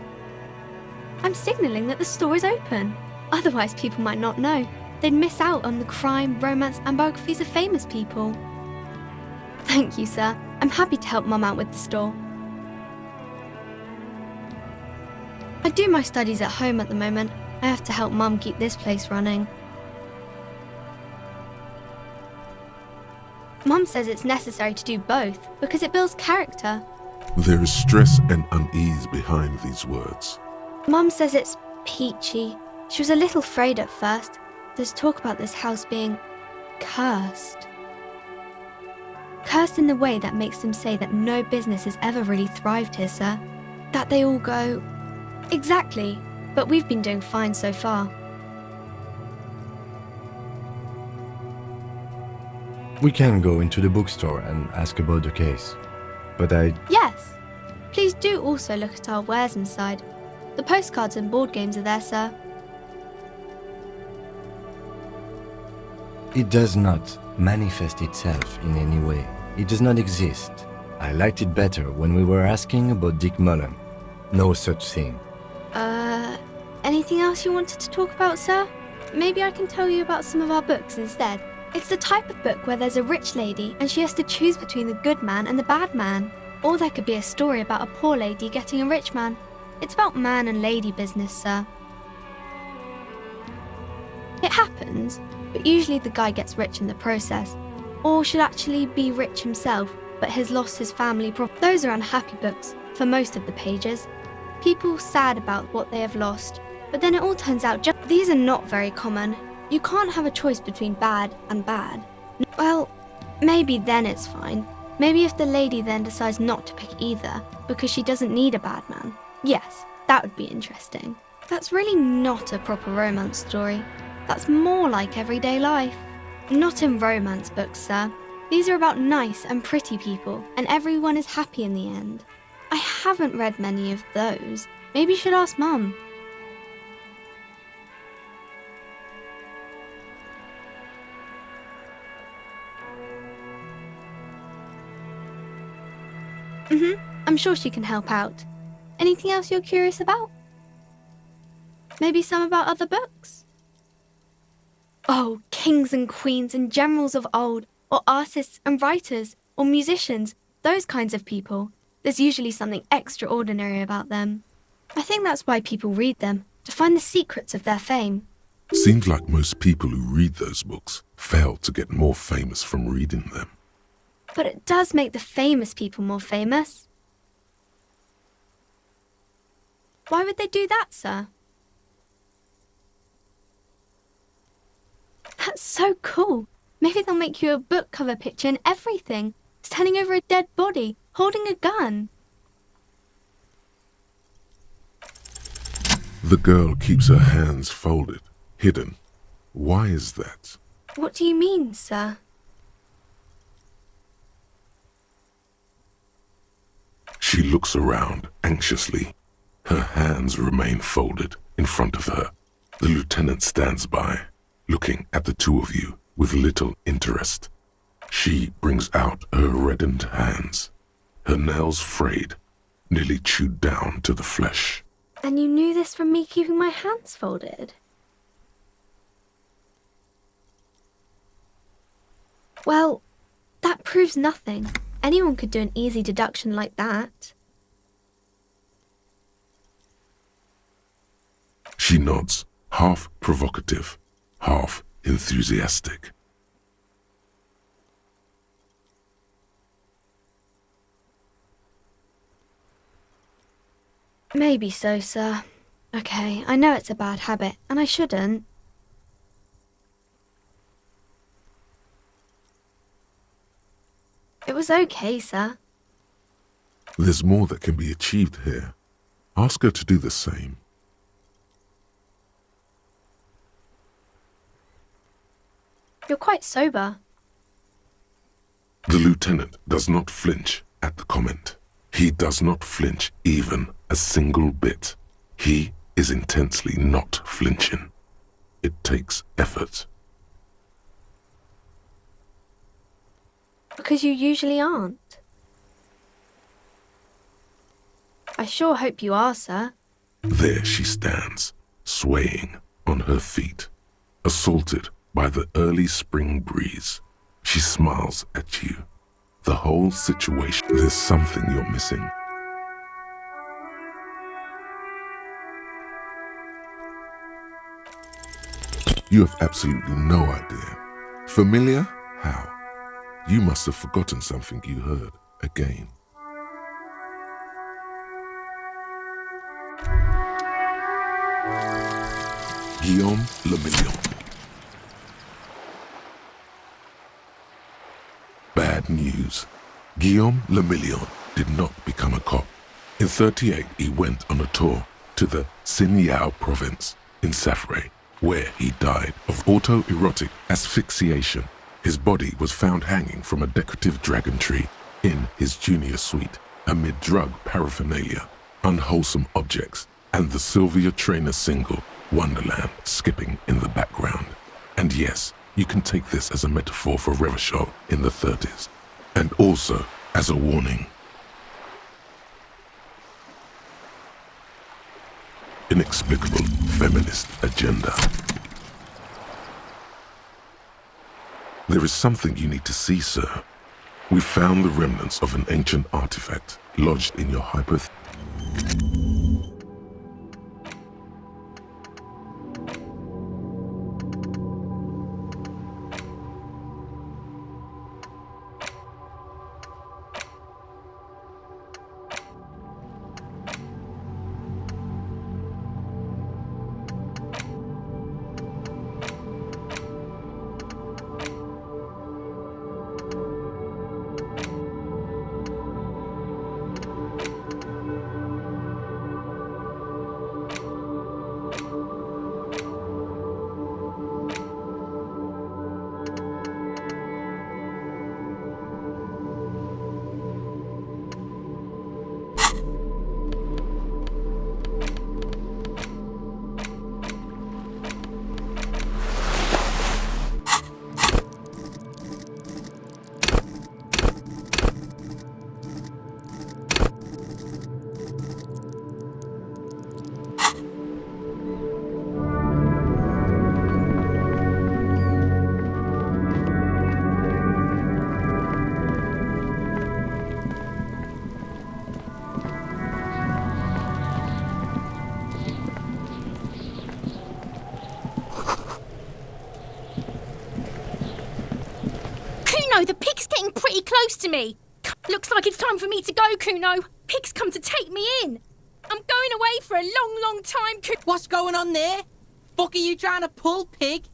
I'm signalling that the store is open. Otherwise, people might not know. They'd miss out on the crime, romance, and biographies of famous people. Thank you, sir. I'm happy to help Mum out with the store. I do my studies at home at the moment. I have to help Mum keep this place running. Mum says it's necessary to do both because it builds character. There is stress and unease behind these words. Mum says it's peachy. She was a little afraid at first. There's talk about this house being cursed. Cursed in the way that makes them say that no business has ever really thrived here, sir. That they all go... Exactly, but we've been doing fine so far. We can go into the bookstore and ask about the case. But Yes! Please do also look at our wares inside. The postcards and board games are there, sir. It does not manifest itself in any way. It does not exist. I liked it better when we were asking about Dick Mullen. No such thing. Anything else you wanted to talk about, sir? Maybe I can tell you about some of our books instead. It's the type of book where there's a rich lady and she has to choose between the good man and the bad man. Or there could be a story about a poor lady getting a rich man. It's about man and lady business, sir. It happens, but usually the guy gets rich in the process. Or should actually be rich himself, but has lost his family Those are unhappy books, for most of the pages. People sad about what they have lost, but then it all turns out These are not very common. You can't have a choice between bad and bad. Well, maybe then it's fine. Maybe if the lady then decides not to pick either, because she doesn't need a bad man. Yes, that would be interesting. That's really not a proper romance story. That's more like everyday life. Not in romance books, sir. These are about nice and pretty people, and everyone is happy in the end. I haven't read many of those. Maybe you should ask Mum. I'm sure she can help out. Anything else you're curious about? Maybe some about other books? Oh, kings and queens and generals of old, or artists and writers, or musicians, those kinds of people. There's usually something extraordinary about them. I think that's why people read them, to find the secrets of their fame. Seems like most people who read those books fail to get more famous from reading them. But it does make the famous people more famous. Why would they do that, sir? That's so cool. Maybe they'll make you a book cover picture and everything. Standing over a dead body, holding a gun. The girl keeps her hands folded, hidden. Why is that? What do you mean, sir? She looks around anxiously. Her hands remain folded in front of her. The lieutenant stands by, looking at the two of you with little interest. She brings out her reddened hands, her nails frayed, nearly chewed down to the flesh. And you knew this from me keeping my hands folded? Well, that proves nothing. Anyone could do an easy deduction like that. She nods, half provocative, half enthusiastic. Maybe so, sir. Okay, I know it's a bad habit, and I shouldn't. It was okay, sir. There's more that can be achieved here. Ask her to do the same. You're quite sober. The lieutenant does not flinch at the comment. He does not flinch even a single bit. He is is intensely not flinching. It takes effort. Because you usually aren't. I sure hope you are, sir. There she stands, swaying on her feet, assaulted by the early spring breeze. She smiles at you. The whole situation, there's something you're missing. You have absolutely no idea. Familiar? How? You must have forgotten something you heard again. Guillaume Le Million. Bad news. Guillaume Le Million did not become a cop. In '38, he went on a tour to the Sinyao province in Safre, where he died of autoerotic asphyxiation. His body was found hanging from a decorative dragon tree in his junior suite amid drug paraphernalia, unwholesome objects, and the Sylvia Trainer single Wonderland skipping in the background. And yes, you can take this as a metaphor for Revachol in the 30s, and also as a warning. Inexplicable feminist agenda. There is something you need to see, sir. We found the remnants of an ancient artifact lodged in your hypothetical. Kuno, the pig's getting pretty close to me. Looks like it's time for me to go, Kuno. Pig's come to take me in. I'm going away for a long, long time, Kuno. What's going on there? Fuck are you trying to pull, pig?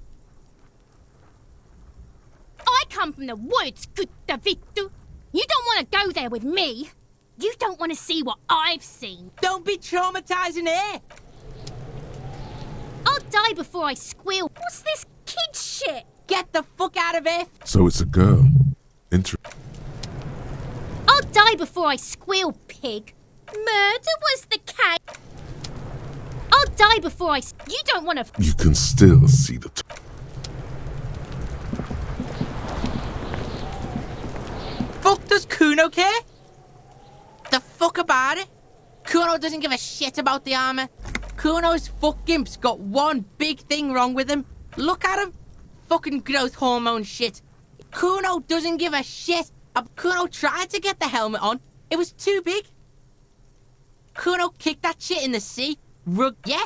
I come from the woods, good Davidu. You don't want to go there with me. You don't want to see what I've seen. Don't be traumatizing her. I'll die before I squeal. What's this kid shit? Get the fuck out of here. So it's a girl. I'll die before I squeal, pig. Murder was the case. I'll die before I... You don't want to... You can still see the... Fuck does Kuno care? The fuck about it? Kuno doesn't give a shit about the armor. Kuno's fuck-gimp's got one big thing wrong with him. Look at him. Fucking growth hormone shit. Kuno doesn't give a shit. Kuno tried to get the helmet on. It was too big. Kuno kicked that shit in the sea. Yeah?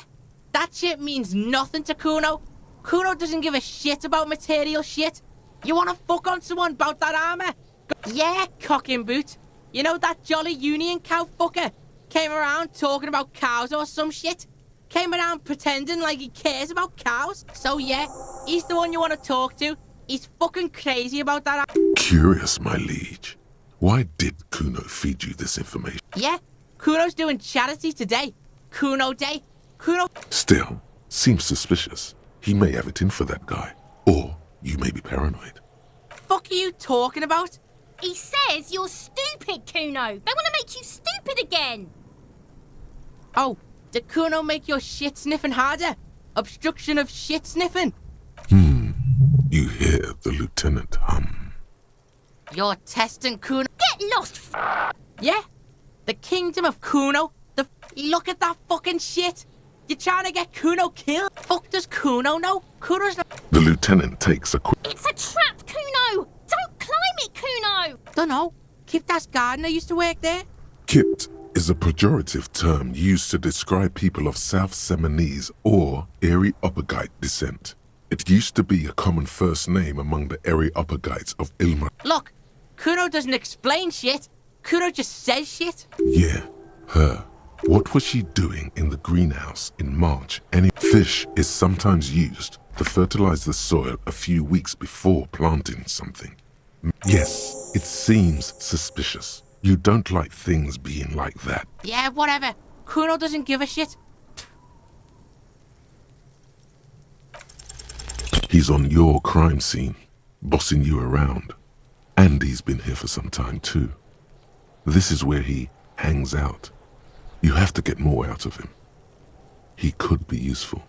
That shit means nothing to Kuno. Kuno doesn't give a shit about material shit. You wanna fuck on someone about that armor? Yeah, cocking boot. You know that jolly union cow fucker? Came around talking about cows or some shit? Came around pretending like he cares about cows? So yeah, he's the one you want to talk to. He's fucking crazy about that. Curious, my liege. Why did Kuno feed you this information? Yeah, Kuno's doing charity today. Kuno Day. Kuno... Still, seems suspicious. He may have it in for that guy. Or you may be paranoid. Fuck are you talking about? He says you're stupid, Kuno. They want to make you stupid again. Oh, Did Kuno make your shit sniffing harder? Obstruction of shit sniffing? You hear the lieutenant hum. You're testing Kuno. Get lost, Yeah? The kingdom of Kuno? Look at that fucking shit! You're trying to get Kuno killed? Fuck does Kuno know? Kuno's not. The lieutenant takes a quick... It's a trap, Kuno! Don't climb it, Kuno! Dunno. Kiptas gardener used to work there. Kipt is a pejorative term used to describe people of South Seminese or Erie-Uppergite descent. It used to be a common first name among the Erie-Uppergites of Ilma. Look, Kuno doesn't explain shit. Kuno just says shit. Yeah, her. What was she doing in the greenhouse in March? Any fish is sometimes used to fertilize the soil a few weeks before planting something. Yes, it seems suspicious. You don't like things being like that. Yeah, whatever. Kuno doesn't give a shit. He's on your crime scene, bossing you around. And he's been here for some time too. This is where he hangs out. You have to get more out of him. He could be useful.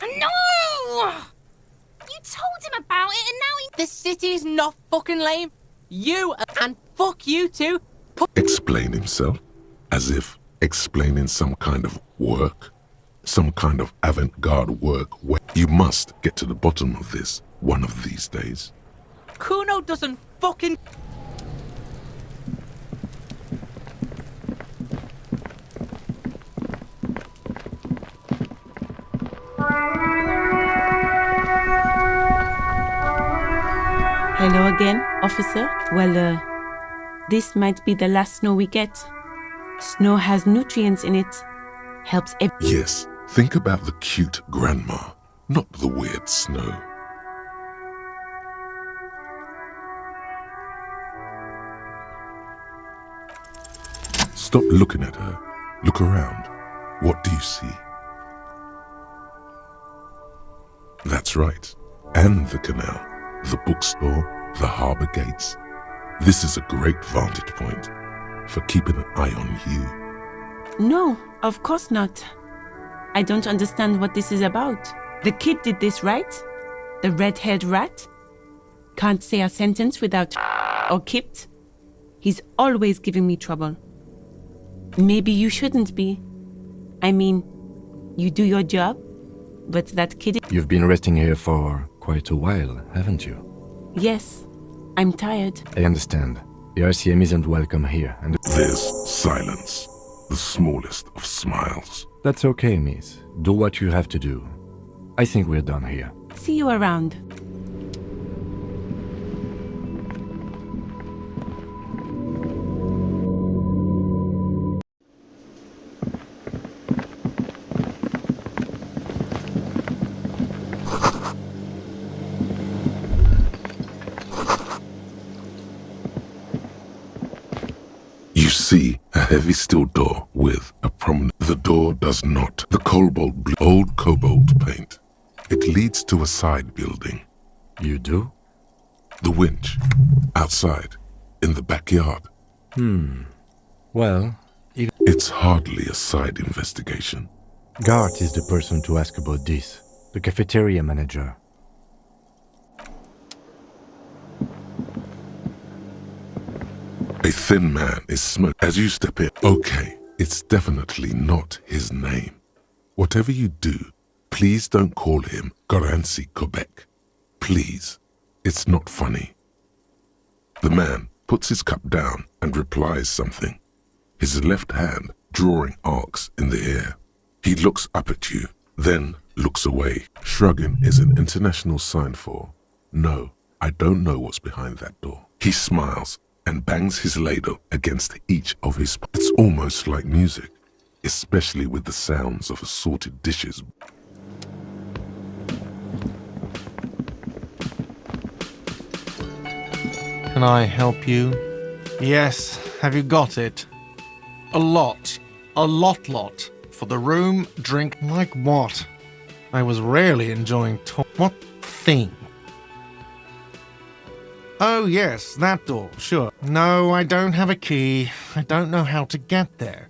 No! You told him about it and now he... The city's not fucking lame. You and fuck you too. Explain himself, as if explaining some kind of work, some kind of avant-garde work where you must get to the bottom of this one of these days. Kuno doesn't fucking... Hello again, officer. Well, this might be the last snow we get. Snow has nutrients in it. Helps Yes, think about the cute grandma, not the weird snow. Stop looking at her. Look around. What do you see? That's right. And the canal, the bookstore, the harbour gates. This is a great vantage point for keeping an eye on you. No, of course not. I don't understand what this is about. The kid did this, right? The red-haired rat? Can't say a sentence without or kipped. He's always giving me trouble. Maybe you shouldn't be. I mean, you do your job, but that kid... You've been resting here for quite a while, haven't you? Yes, I'm tired. I understand. The RCM isn't welcome here, and... There's silence, the smallest of smiles. That's okay, miss. Do what you have to do. I think we're done here. See you around. You see a heavy steel door with a prominent... The door does not. The old cobalt paint. It leads to a side building. You do? The winch. Outside. In the backyard. Well, It's hardly a side investigation. Gart is the person to ask about this. The cafeteria manager. A thin man is smoking as you step in. Okay, it's definitely not his name. Whatever you do, please don't call him Goranci Quebec. Please. It's not funny. The man puts his cup down and replies something, his left hand drawing arcs in the air. He looks up at you, then looks away. Shrugging is an international sign for, no, I don't know what's behind that door. He smiles and bangs his ladle against each of his... It's almost like music, especially with the sounds of assorted dishes. Can I help you? Yes, have you got it? A lot. A lot. For the room, drink... Like what? I was rarely enjoying What thing? Oh yes, that door, sure. No, I don't have a key. I don't know how to get there.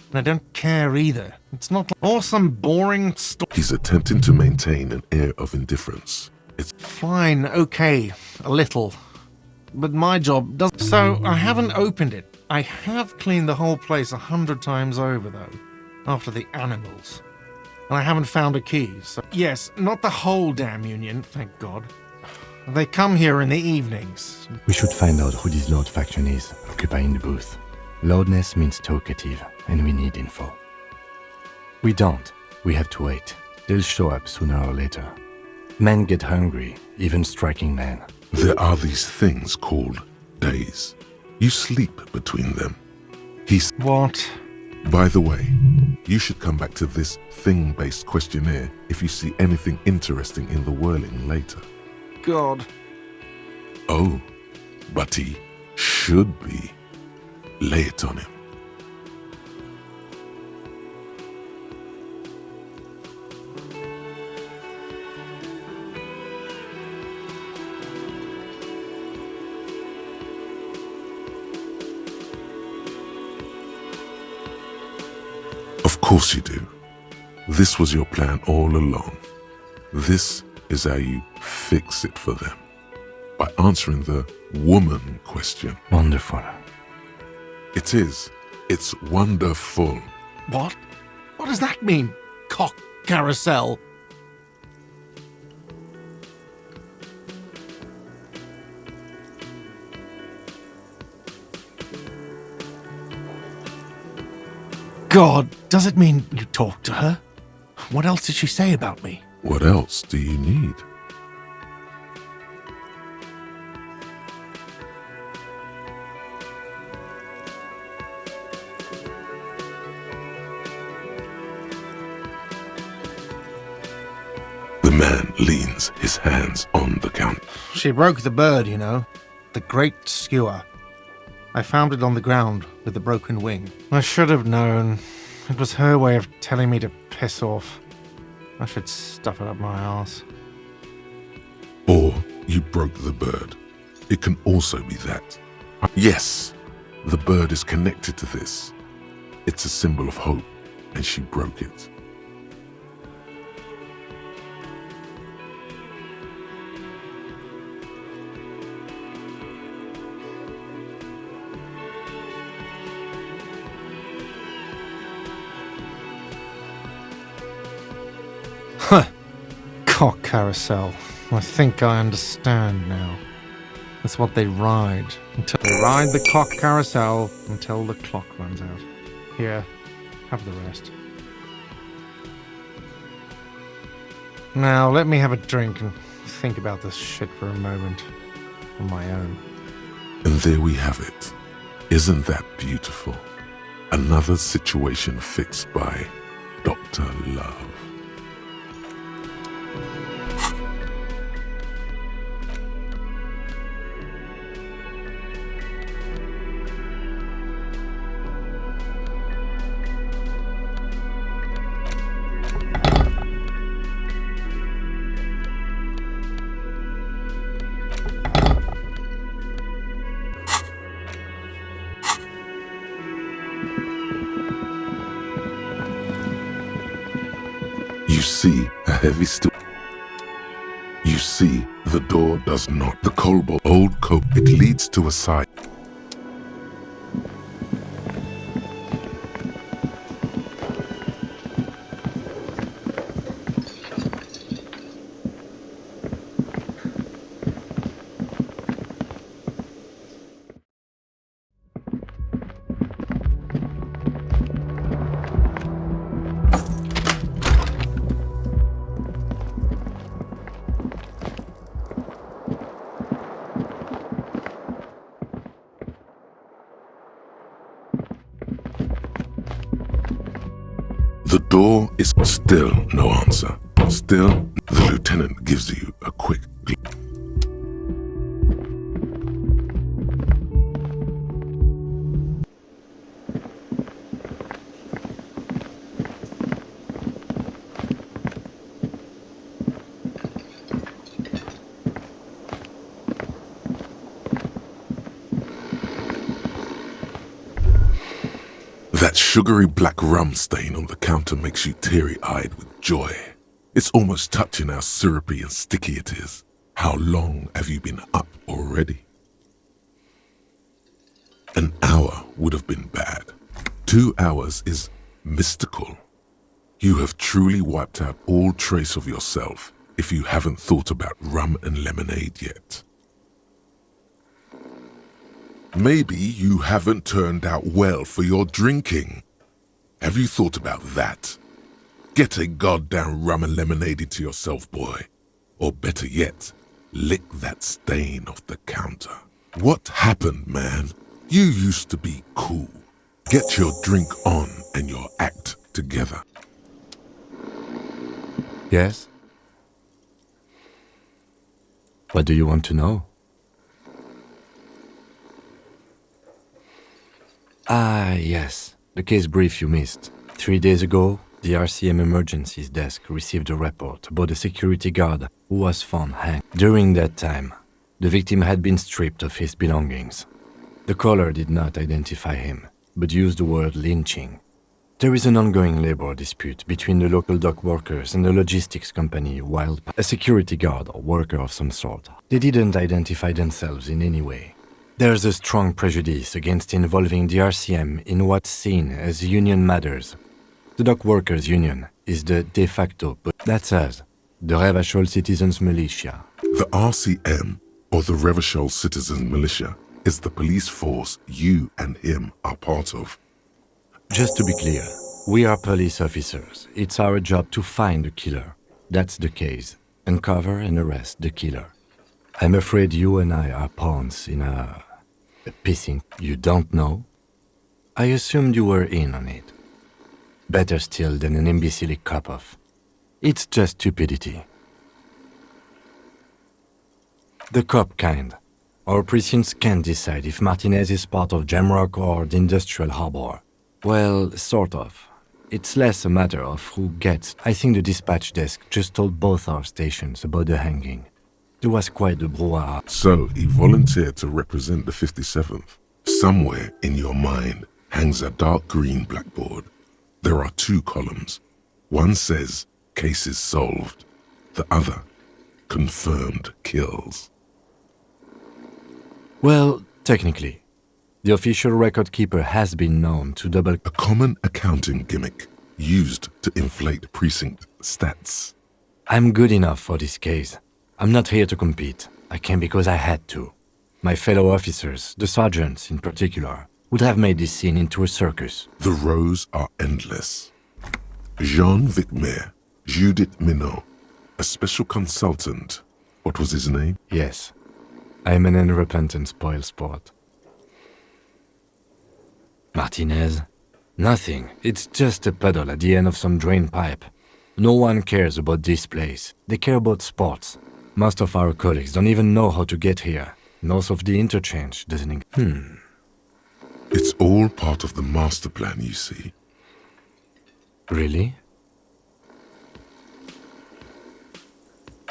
And I don't care either. It's not like or some boring story. He's attempting to maintain an air of indifference. It's fine, okay, a little. But my job doesn't. So I haven't opened it. I have cleaned the whole place 100 times over, though, after the animals. And I haven't found a key, so... Yes, not the whole damn union, thank God. They come here in the evenings. We should find out who this Lord faction is, occupying the booth. Loudness means talkative, and we need info. We don't. We have to wait. They'll show up sooner or later. Men get hungry, even striking men. There are these things called days. You sleep between them. What? By the way, you should come back to this thing-based questionnaire if you see anything interesting in the whirling later. God. Oh, but he should be. Lay it on him. Of course you do. This was your plan all along. This is how you fix it for them. By answering the woman question. Wonderful. It is. It's wonderful. What? What does that mean? Cock carousel? God, does it mean you talked to her? What else did she say about me? What else do you need? The man leans his hands on the counter. She broke the bird, you know. The great skewer. I found it on the ground with the broken wing. I should have known. It was her way of telling me to piss off. I should stuff it up my arse. Or you broke the bird. It can also be that. Yes, the bird is connected to this. It's a symbol of hope, and she broke it. Huh. Cock carousel. I think I understand now. That's what they ride. They ride the cock carousel until the clock runs out. Here, have the rest. Now, let me have a drink and think about this shit for a moment. On my own. And there we have it. Isn't that beautiful? Another situation fixed by Dr. Love. You see a heavy steel. You see the door does not. The cobalt old coat. It leads to a side. The door is still no answer. Still, the lieutenant gives you a quick glance. That sugary black rum stain on the counter makes you teary-eyed with joy. It's almost touching how syrupy and sticky it is. How long have you been up already? An hour would have been bad. 2 hours is mystical. You have truly wiped out all trace of yourself if you haven't thought about rum and lemonade yet. Maybe you haven't turned out well for your drinking. Have you thought about that? Get a goddamn rum and lemonade into yourself, boy. Or better yet, lick that stain off the counter. What happened, man? You used to be cool. Get your drink on and your act together. Yes? What do you want to know? Ah, yes. The case brief you missed. 3 days ago, the RCM Emergencies Desk received a report about a security guard who was found hanged. During that time, the victim had been stripped of his belongings. The caller did not identify him, but used the word lynching. There is an ongoing labor dispute between the local dock workers and the logistics company Wildpath, a security guard or worker of some sort. They didn't identify themselves in any way. There's a strong prejudice against involving the RCM in what's seen as union matters. The Dock Workers Union is the de facto, but that's us, the Revachol Citizens Militia. The RCM, or the Revachol Citizens Militia, is the police force you and him are part of. Just to be clear, we are police officers. It's our job to find the killer. That's the case. Uncover and arrest the killer. I'm afraid you and I are pawns in a pissing you don't know. I assumed you were in on it. Better still than an imbecilic cop-off. It's just stupidity. The cop kind. Our precincts can't decide if Martinez is part of Jamrock or the Industrial Harbor. Well, sort of. It's less a matter of who gets. I think the dispatch desk just told both our stations about the hanging. There was quite the brouhaha. So he volunteered to represent the 57th. Somewhere in your mind hangs a dark green blackboard. There are 2 columns. One says, cases solved. The other, confirmed kills. Well, technically, the official record keeper has been known to double... A common accounting gimmick used to inflate precinct stats. I'm good enough for this case. I'm not here to compete. I came because I had to. My fellow officers, the sergeants in particular, would have made this scene into a circus. The rows are endless. Jean Vicmer, Judith Minot, a special consultant. What was his name? Yes. I'm an unrepentant spoilsport. Martinez? Nothing. It's just a puddle at the end of some drain pipe. No one cares about this place. They care about sports. Most of our colleagues don't even know how to get here. North of the interchange doesn't... It's all part of the master plan, you see. Really?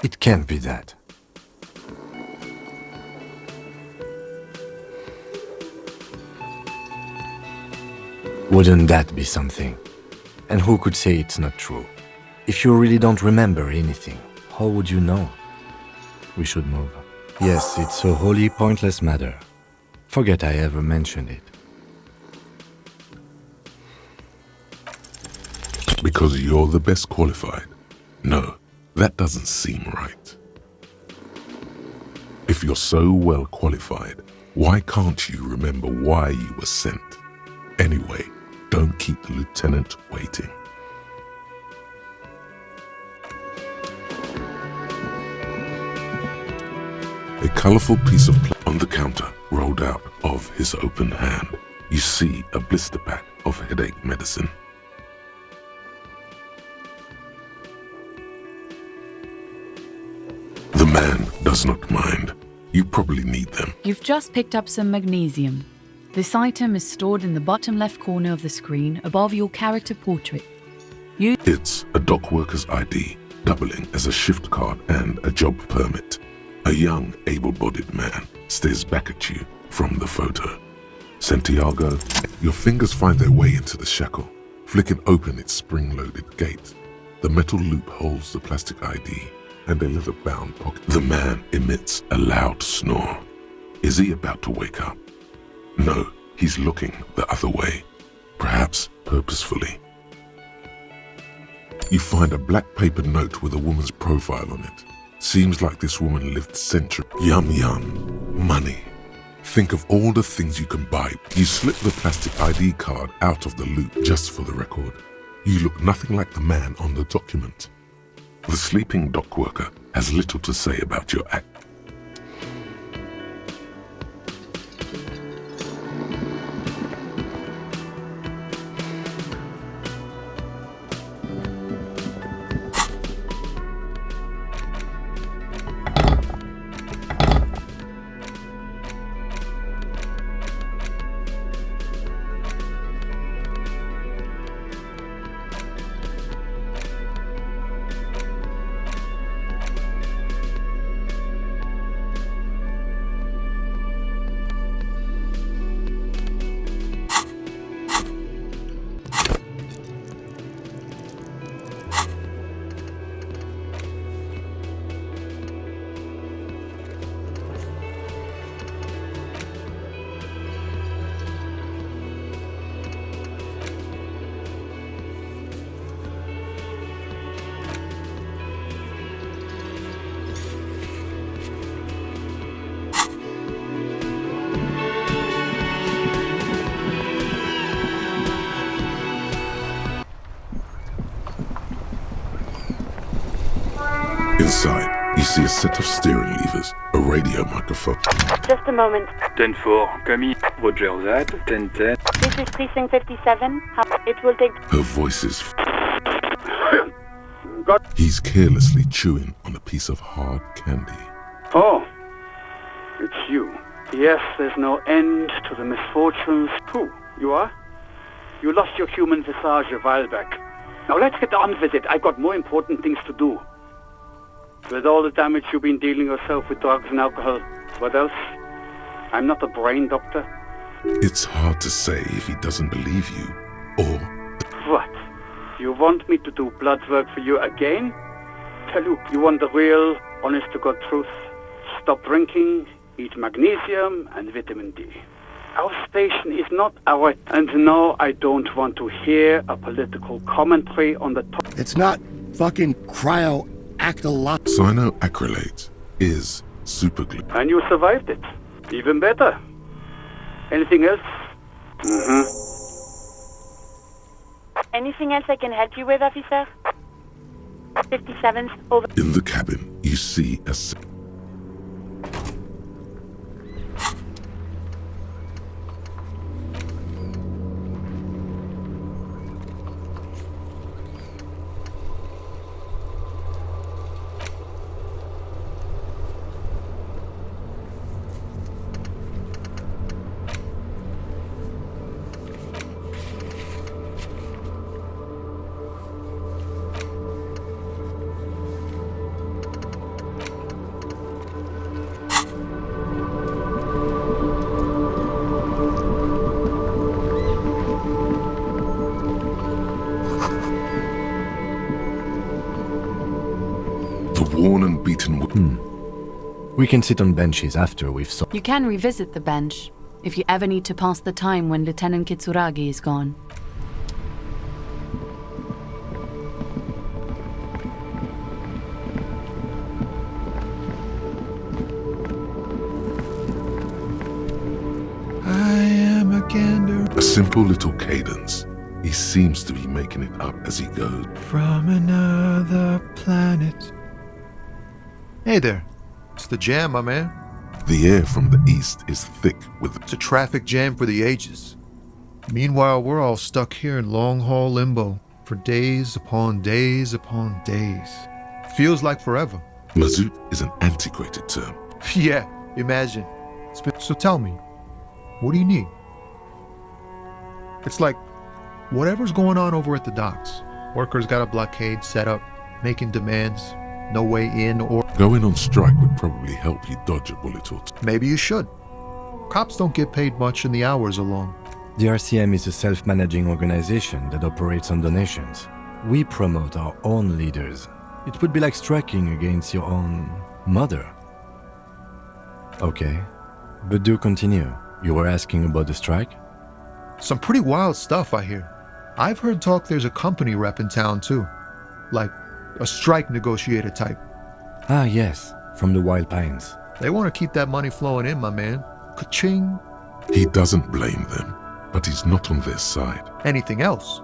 It can't be that. Wouldn't that be something? And who could say it's not true? If you really don't remember anything, how would you know? We should move. Yes, it's a wholly pointless matter. Forget I ever mentioned it. Because you're the best qualified? No, that doesn't seem right. If you're so well qualified, why can't you remember why you were sent? Anyway, don't keep the lieutenant waiting. A colorful piece of plastic on the counter rolled out of his open hand. You see a blister pack of headache medicine. The man does not mind. You probably need them. You've just picked up some magnesium. This item is stored in the bottom left corner of the screen above your character portrait. It's a dock worker's ID, doubling as a shift card and a job permit. A young, able-bodied man stares back at you from the photo. Santiago, your fingers find their way into the shackle, flicking open its spring-loaded gate. The metal loop holds the plastic ID and a leather-bound pocket. The man emits a loud snore. Is he about to wake up? No, he's looking the other way, perhaps purposefully. You find a black paper note with a woman's profile on it. Seems like this woman lived centuries. Yum yum. Money. Think of all the things you can buy. You slip the plastic ID card out of the loop just for the record. You look nothing like the man on the document. The sleeping dock worker has little to say about your act. Inside, you see a set of steering levers, a radio microphone. Just a moment. 10-4, come in. Roger that. 10-10. This is Precinct 57. It will take... Her voice is... He's carelessly chewing on a piece of hard candy. Oh, it's you. Yes, there's no end to the misfortunes. Who? You are? You lost your human visage a while back. Now let's get on with it. I've got more important things to do. With all the damage you've been dealing yourself with drugs and alcohol, what else? I'm not a brain doctor. It's hard to say if he doesn't believe you, or... What? You want me to do blood work for you again? Tell you want the real, honest-to-God truth. Stop drinking, eat magnesium and vitamin D. Our station is not our... And no, I don't want to hear a political commentary on the top... It's not fucking cryo-actylate. Cyanoacrylate is superglue. And you survived it. Even better. Anything else? Anything else I can help you with, officer? 57's over. In the cabin, you see a... worn and beaten wood. We can sit on benches after we've solved. You can revisit the bench if you ever need to pass the time when Lieutenant Kitsuragi is gone. I am a gander. A simple little cadence. He seems to be making it up as he goes. From another planet. Hey there. It's the jam, my man. The air from the east is thick with... It's a traffic jam for the ages. Meanwhile, we're all stuck here in long-haul limbo for days upon days upon days. Feels like forever. Mazout is an antiquated term. Yeah, imagine. So tell me, what do you need? It's like, whatever's going on over at the docks. Workers got a blockade set up, making demands, no way in or... Going on strike would probably help you dodge a bullet or two. Maybe you should. Cops don't get paid much and the hours are long. The RCM is a self-managing organization that operates on donations. We promote our own leaders. It would be like striking against your own mother. Okay, but do continue. You were asking about the strike? Some pretty wild stuff, I hear. I've heard talk there's a company rep in town too. Like a strike negotiator type. Ah, yes, from the Wild Pines. They want to keep that money flowing in, my man. Ka-ching. He doesn't blame them, but he's not on their side. Anything else?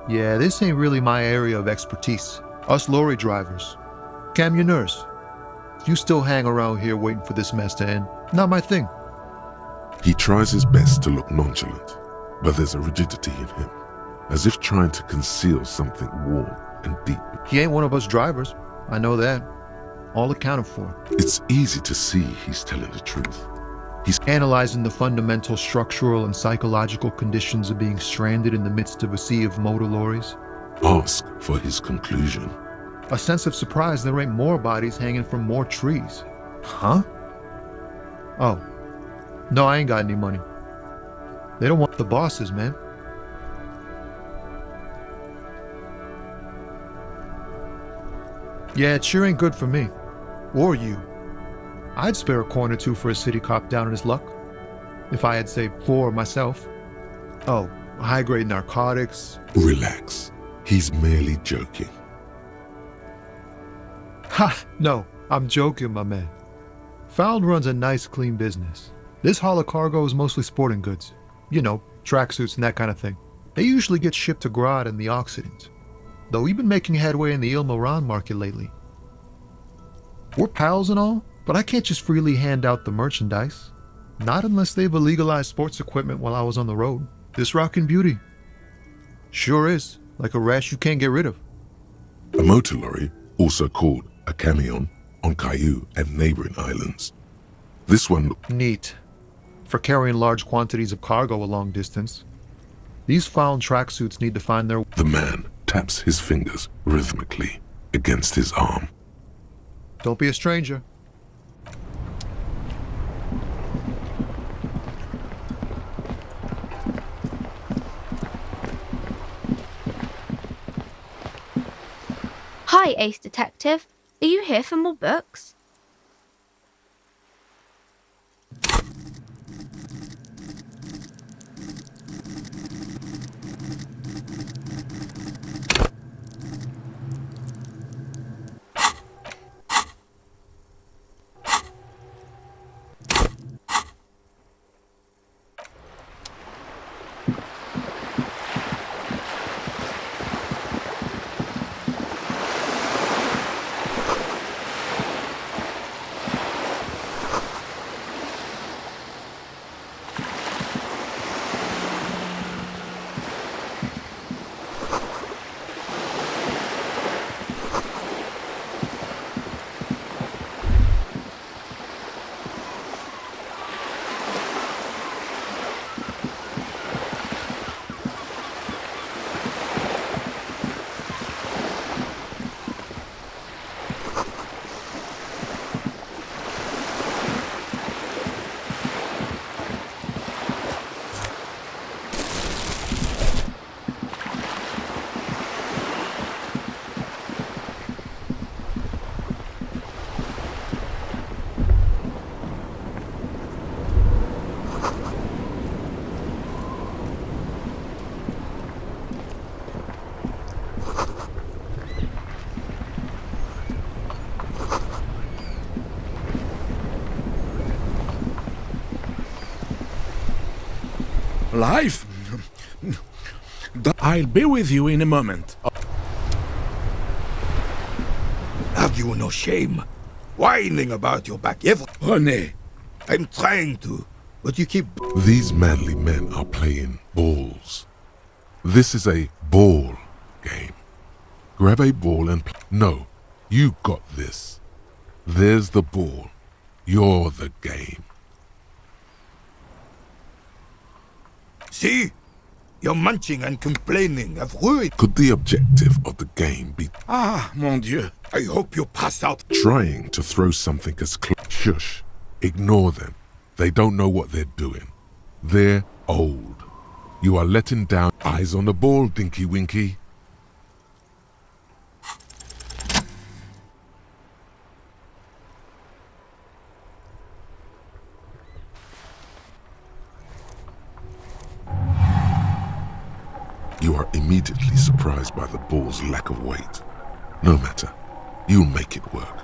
Yeah, this ain't really my area of expertise. Us lorry drivers. Camionneurs. You still hang around here waiting for this mess to end. Not my thing. He tries his best to look nonchalant, but there's a rigidity in him, as if trying to conceal something warm and deep. He ain't one of us drivers. I know that. All accounted for. It's easy to see he's telling the truth. He's analyzing the fundamental structural and psychological conditions of being stranded in the midst of a sea of motor lorries. Ask for his conclusion. A sense of surprise there ain't more bodies hanging from more trees. Huh? Oh. No, I ain't got any money. They don't want the bosses, man. Yeah, it sure ain't good for me. Or you. I'd spare a coin or two for a city cop down on his luck. If I had, say, 4 myself. Oh, high-grade narcotics. Relax. He's merely joking. Ha! No, I'm joking, my man. Found runs a nice, clean business. This haul of cargo is mostly sporting goods. You know, tracksuits and that kind of thing. They usually get shipped to Grad and the Occident. Though we've been making headway in the Il Moran market lately. We're pals and all, but I can't just freely hand out the merchandise. Not unless they've illegalized sports equipment while I was on the road. This rockin' beauty. Sure is, like a rash you can't get rid of. A motor lorry, also called a camion, on Caillou and neighboring islands. This one neat. For carrying large quantities of cargo a long distance. These found tracksuits need to find their... The man taps his fingers rhythmically against his arm. Don't be a stranger. Hi, Ace Detective. Are you here for more books? Life? I'll be with you in a moment. Have you no shame? Whining about your back every... René. I'm trying to, but you keep... These manly men are playing balls. This is a ball game. Grab a ball and... No, you got this. There's the ball. You're the game. See? Your munching and complaining have ruined... Could the objective of the game be... Ah, mon Dieu. I hope you pass out... Trying to throw something as close... Shush. Ignore them. They don't know what they're doing. They're old. You are letting down. Eyes on the ball, Dinky Winky. You are immediately surprised by the ball's lack of weight. No matter, you'll make it work.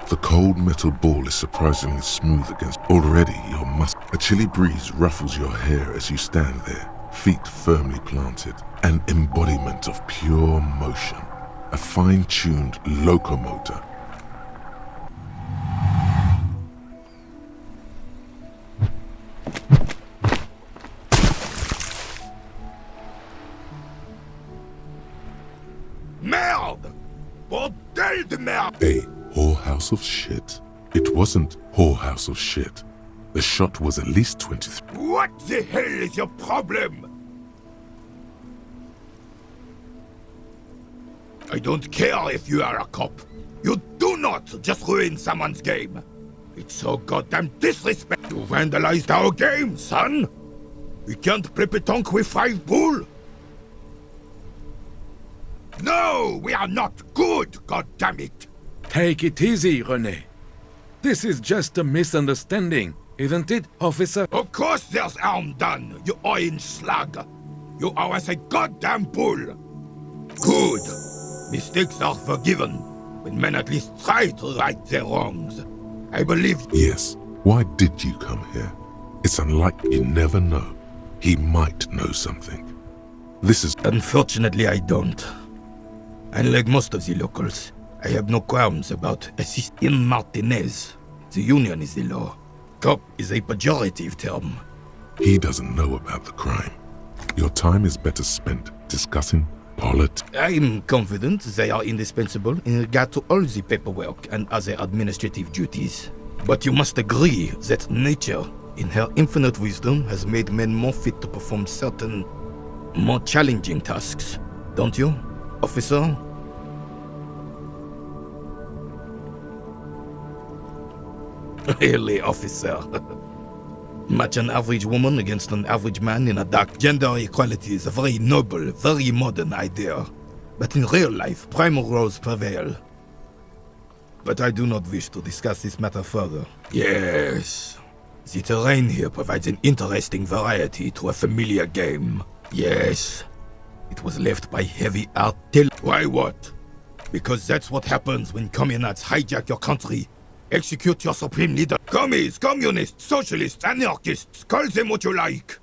The cold metal ball is surprisingly smooth against already your muscle. A chilly breeze ruffles your hair as you stand there, feet firmly planted, an embodiment of pure motion, a fine-tuned locomotor. Merde! Bordel de merde! A whorehouse of shit? It wasn't whorehouse of shit. The shot was at least 23. What the hell is your problem? I don't care if you are a cop. You do not just ruin someone's game. It's so goddamn disrespect. You vandalized our game, son. We can't play petanque with 5 bull. No, we are not good, goddammit! Take it easy, René. This is just a misunderstanding, isn't it, officer? Of course there's harm done, you orange slug! You are as a goddamn bull! Good! Mistakes are forgiven, when men at least try to right their wrongs. I believe... Yes. Why did you come here? It's unlikely. You never know. He might know something. This is... Unfortunately, I don't. Unlike most of the locals, I have no qualms about assisting in Martinez. The union is the law. Cop is a pejorative term. He doesn't know about the crime. Your time is better spent discussing politics. I'm confident they are indispensable in regard to all the paperwork and other administrative duties. But you must agree that nature, in her infinite wisdom, has made men more fit to perform certain, more challenging tasks. Don't you, officer? Really, officer. Match an average woman against an average man in a dark. Gender equality is a very noble, very modern idea. But in real life, primal roles prevail. But I do not wish to discuss this matter further. Yes. The terrain here provides an interesting variety to a familiar game. Yes. It was left by heavy artillery. Why what? Because that's what happens when communards hijack your country. Execute your supreme leader. Commies, communists, socialists, anarchists, call them what you like.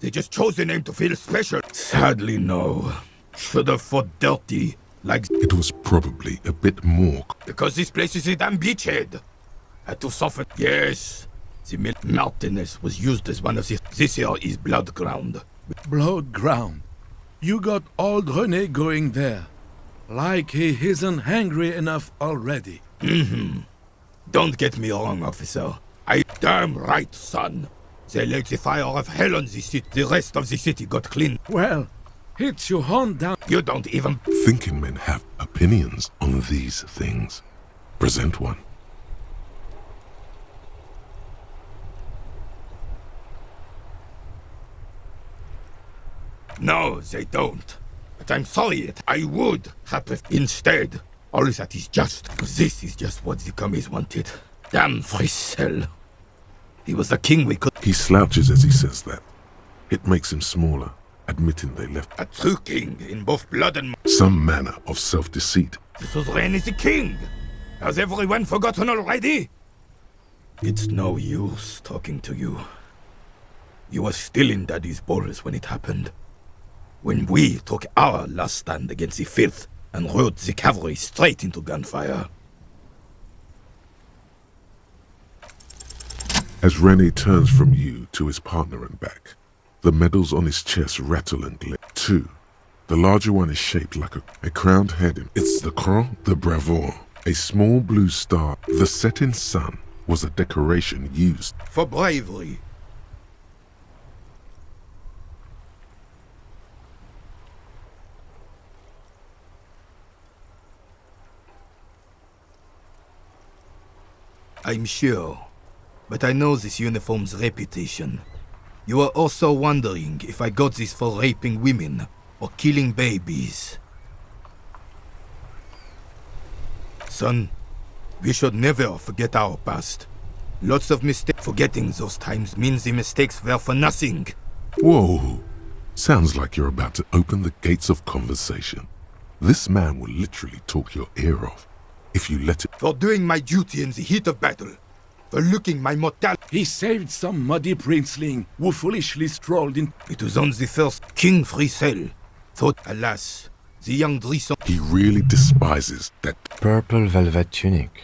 They just chose a name to feel special. Sadly, no. Should have fought dirty, like... It was probably a bit more... Because this place is a damn beachhead. Had to soften... Yes. The Martinez was used as one of the... This here is blood ground. Blood ground. You got old René going there. Like he isn't hungry enough already. Mm-hmm. Don't get me wrong, officer. I damn right, son. They let the fire of hell on the city. The rest of the city got clean. Well, it's your hand down. You don't even... Thinking men have opinions on these things. Present one. No, they don't. But I'm sorry, I would have... Instead... All that is just, this is just what the commies wanted. Damn Frissel. He was the king we could... He slouches as he says that. It makes him smaller, admitting they left... A true king, in both blood and... Some manner of self-deceit. This was René the king. Has everyone forgotten already? It's no use talking to you. You were still in Daddy's balls when it happened. When we took our last stand against the filth and rode the cavalry straight into gunfire. As René turns from you to his partner and back, the medals on his chest rattle and glint. 2. The larger one is shaped like a crowned head. It's the Croix de Bravoure, a small blue star. The setting sun was a decoration used for bravery. I'm sure but I know this uniform's reputation. You are also wondering if I got this for raping women or killing babies. Son, we should never forget our past. Lots of mistakes. Forgetting those times means the mistakes were for nothing. Whoa. Sounds like you're about to open the gates of conversation. This man will literally talk your ear off if you let it. For doing my duty in the heat of battle. For looking my mortality. He saved some muddy princeling who foolishly strolled in. It was on the first King Frisel. Thought, alas, the young Drisson. He really despises that purple velvet tunic.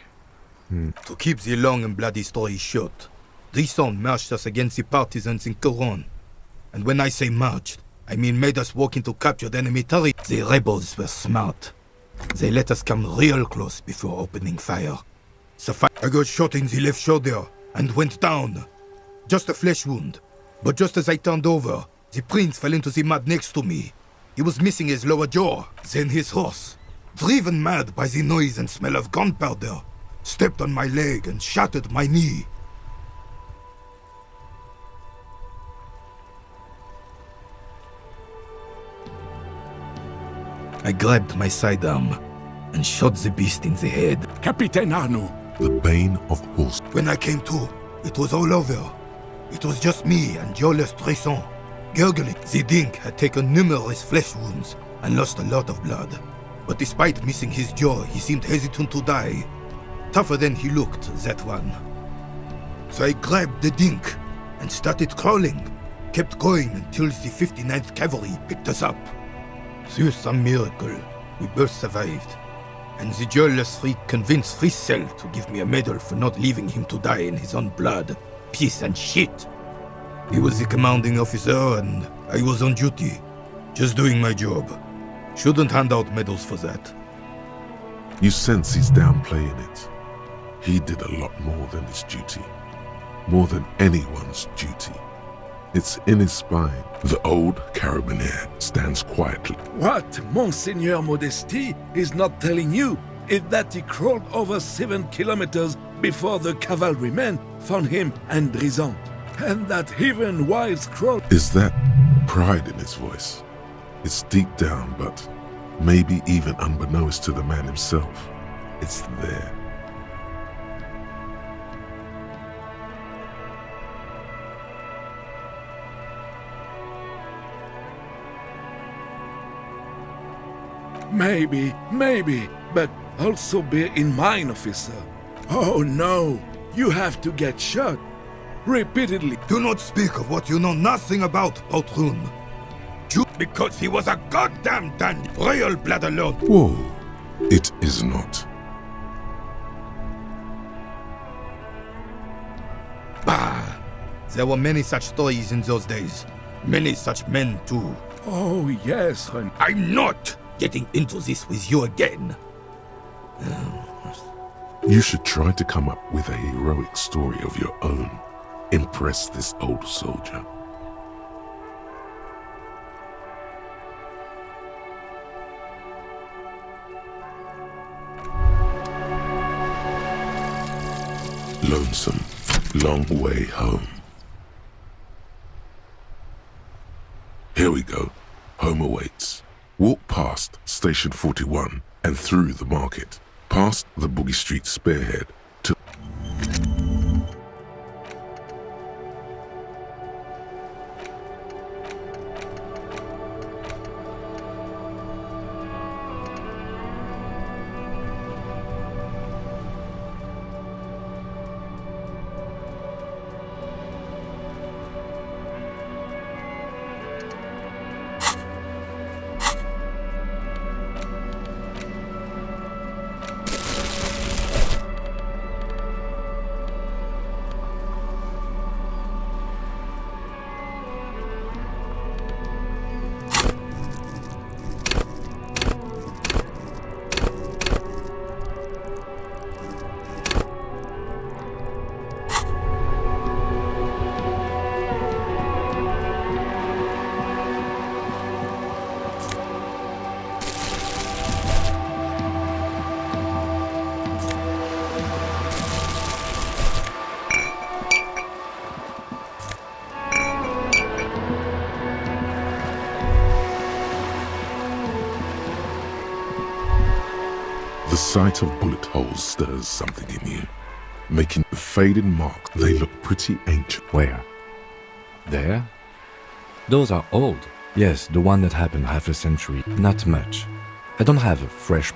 To keep the long and bloody story short, Drisson marched us against the partisans in Coron. And when I say marched, I mean made us walk into captured enemy territory. The rebels were smart. They let us come real close before opening fire. So I got shot in the left shoulder and went down. Just a flesh wound. But just as I turned over, the prince fell into the mud next to me. He was missing his lower jaw. Then his horse, driven mad by the noise and smell of gunpowder, stepped on my leg and shattered my knee. I grabbed my sidearm and shot the beast in the head. Captain Arnaud. The bane of horse. When I came to, it was all over. It was just me and Jolles Tresson, gurgling. The dink had taken numerous flesh wounds and lost a lot of blood. But despite missing his jaw, he seemed hesitant to die. Tougher than he looked, that one. So I grabbed the dink and started crawling. Kept going until the 59th Cavalry picked us up. Through some miracle, we both survived. And the jealous freak convinced Frisel to give me a medal for not leaving him to die in his own blood. Piece and shit. He was the commanding officer and I was on duty. Just doing my job. Shouldn't hand out medals for that. You sense he's downplaying it. He did a lot more than his duty. More than anyone's duty. It's in his spine. The old carabinier stands quietly. What Monseigneur Modesty is not telling you is that he crawled over 7 kilometers before the cavalrymen found him and Drison. And that even while crawling... Is that pride in his voice? It's deep down, but maybe even unbeknownst to the man himself, it's there. Maybe, but also bear in mind, officer. Oh no, you have to get shot. Repeatedly. Do not speak of what you know nothing about, Poltroon. Just because he was a goddamn dandy, royal blood alone. Whoa, it is not. Bah, there were many such stories in those days. Many such men too. Oh yes, I'm not getting into this with you again. You should try to come up with a heroic story of your own. Impress this old soldier. Lonesome, long way home. Here we go. Home awaits. Walk past Station 41 and through the market, past the Boogie Street spearhead to... The sight of bullet holes stirs something in you, making the faded marks. They look pretty ancient. Where? There? Those are old. Yes, the one that happened half a century. Not much. I don't have a fresh...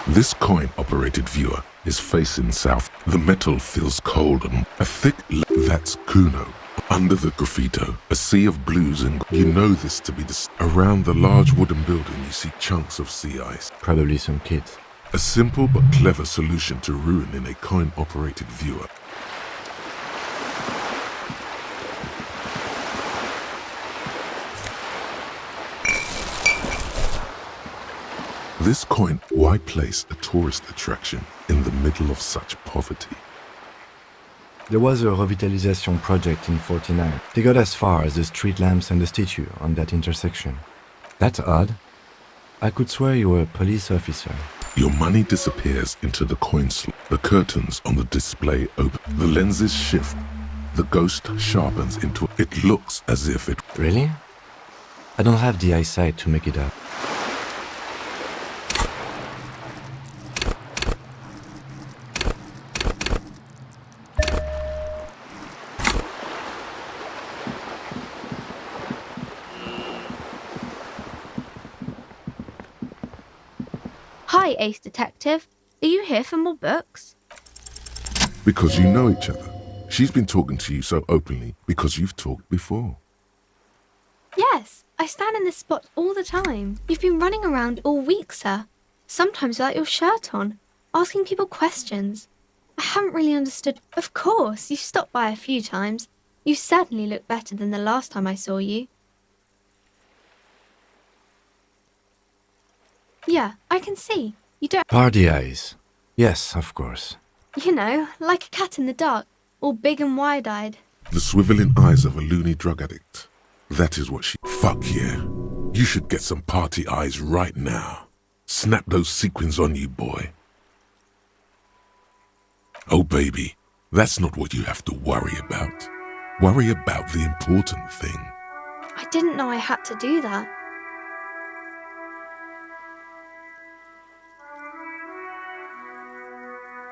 This coin-operated viewer is facing south. The metal feels cold and a thick that's Kuno. Under the graffito, a sea of blues and you know this to be the... Around the large wooden building you see chunks of sea ice. Probably some kids. A simple but clever solution to ruining a coin-operated viewer. This coin, why place a tourist attraction in the middle of such poverty? There was a revitalization project in 49. They got as far as the street lamps and the statue on that intersection. That's odd. I could swear you were a police officer. Your money disappears into the coin slot. The curtains on the display open. The lenses shift. The ghost sharpens into... It looks as if it... Really? I don't have the eyesight to make it out. Hi, Ace Detective. Are you here for more books? Because you know each other. She's been talking to you so openly because you've talked before. Yes, I stand in this spot all the time. You've been running around all week, sir. Sometimes without your shirt on, asking people questions. I haven't really understood. Of course, you've stopped by a few times. You certainly look better than the last time I saw you. Yeah, I can see. You don't... Party eyes. Yes, of course. You know, like a cat in the dark, all big and wide-eyed. The swiveling eyes of a loony drug addict. That is what she... Fuck yeah. You should get some party eyes right now. Snap those sequins on you, boy. Oh, baby, that's not what you have to worry about. Worry about the important thing. I didn't know I had to do that.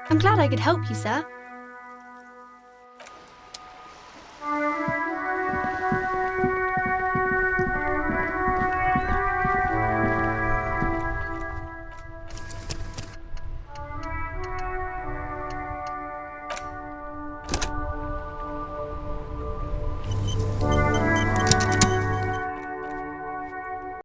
I'm glad I could help you, sir.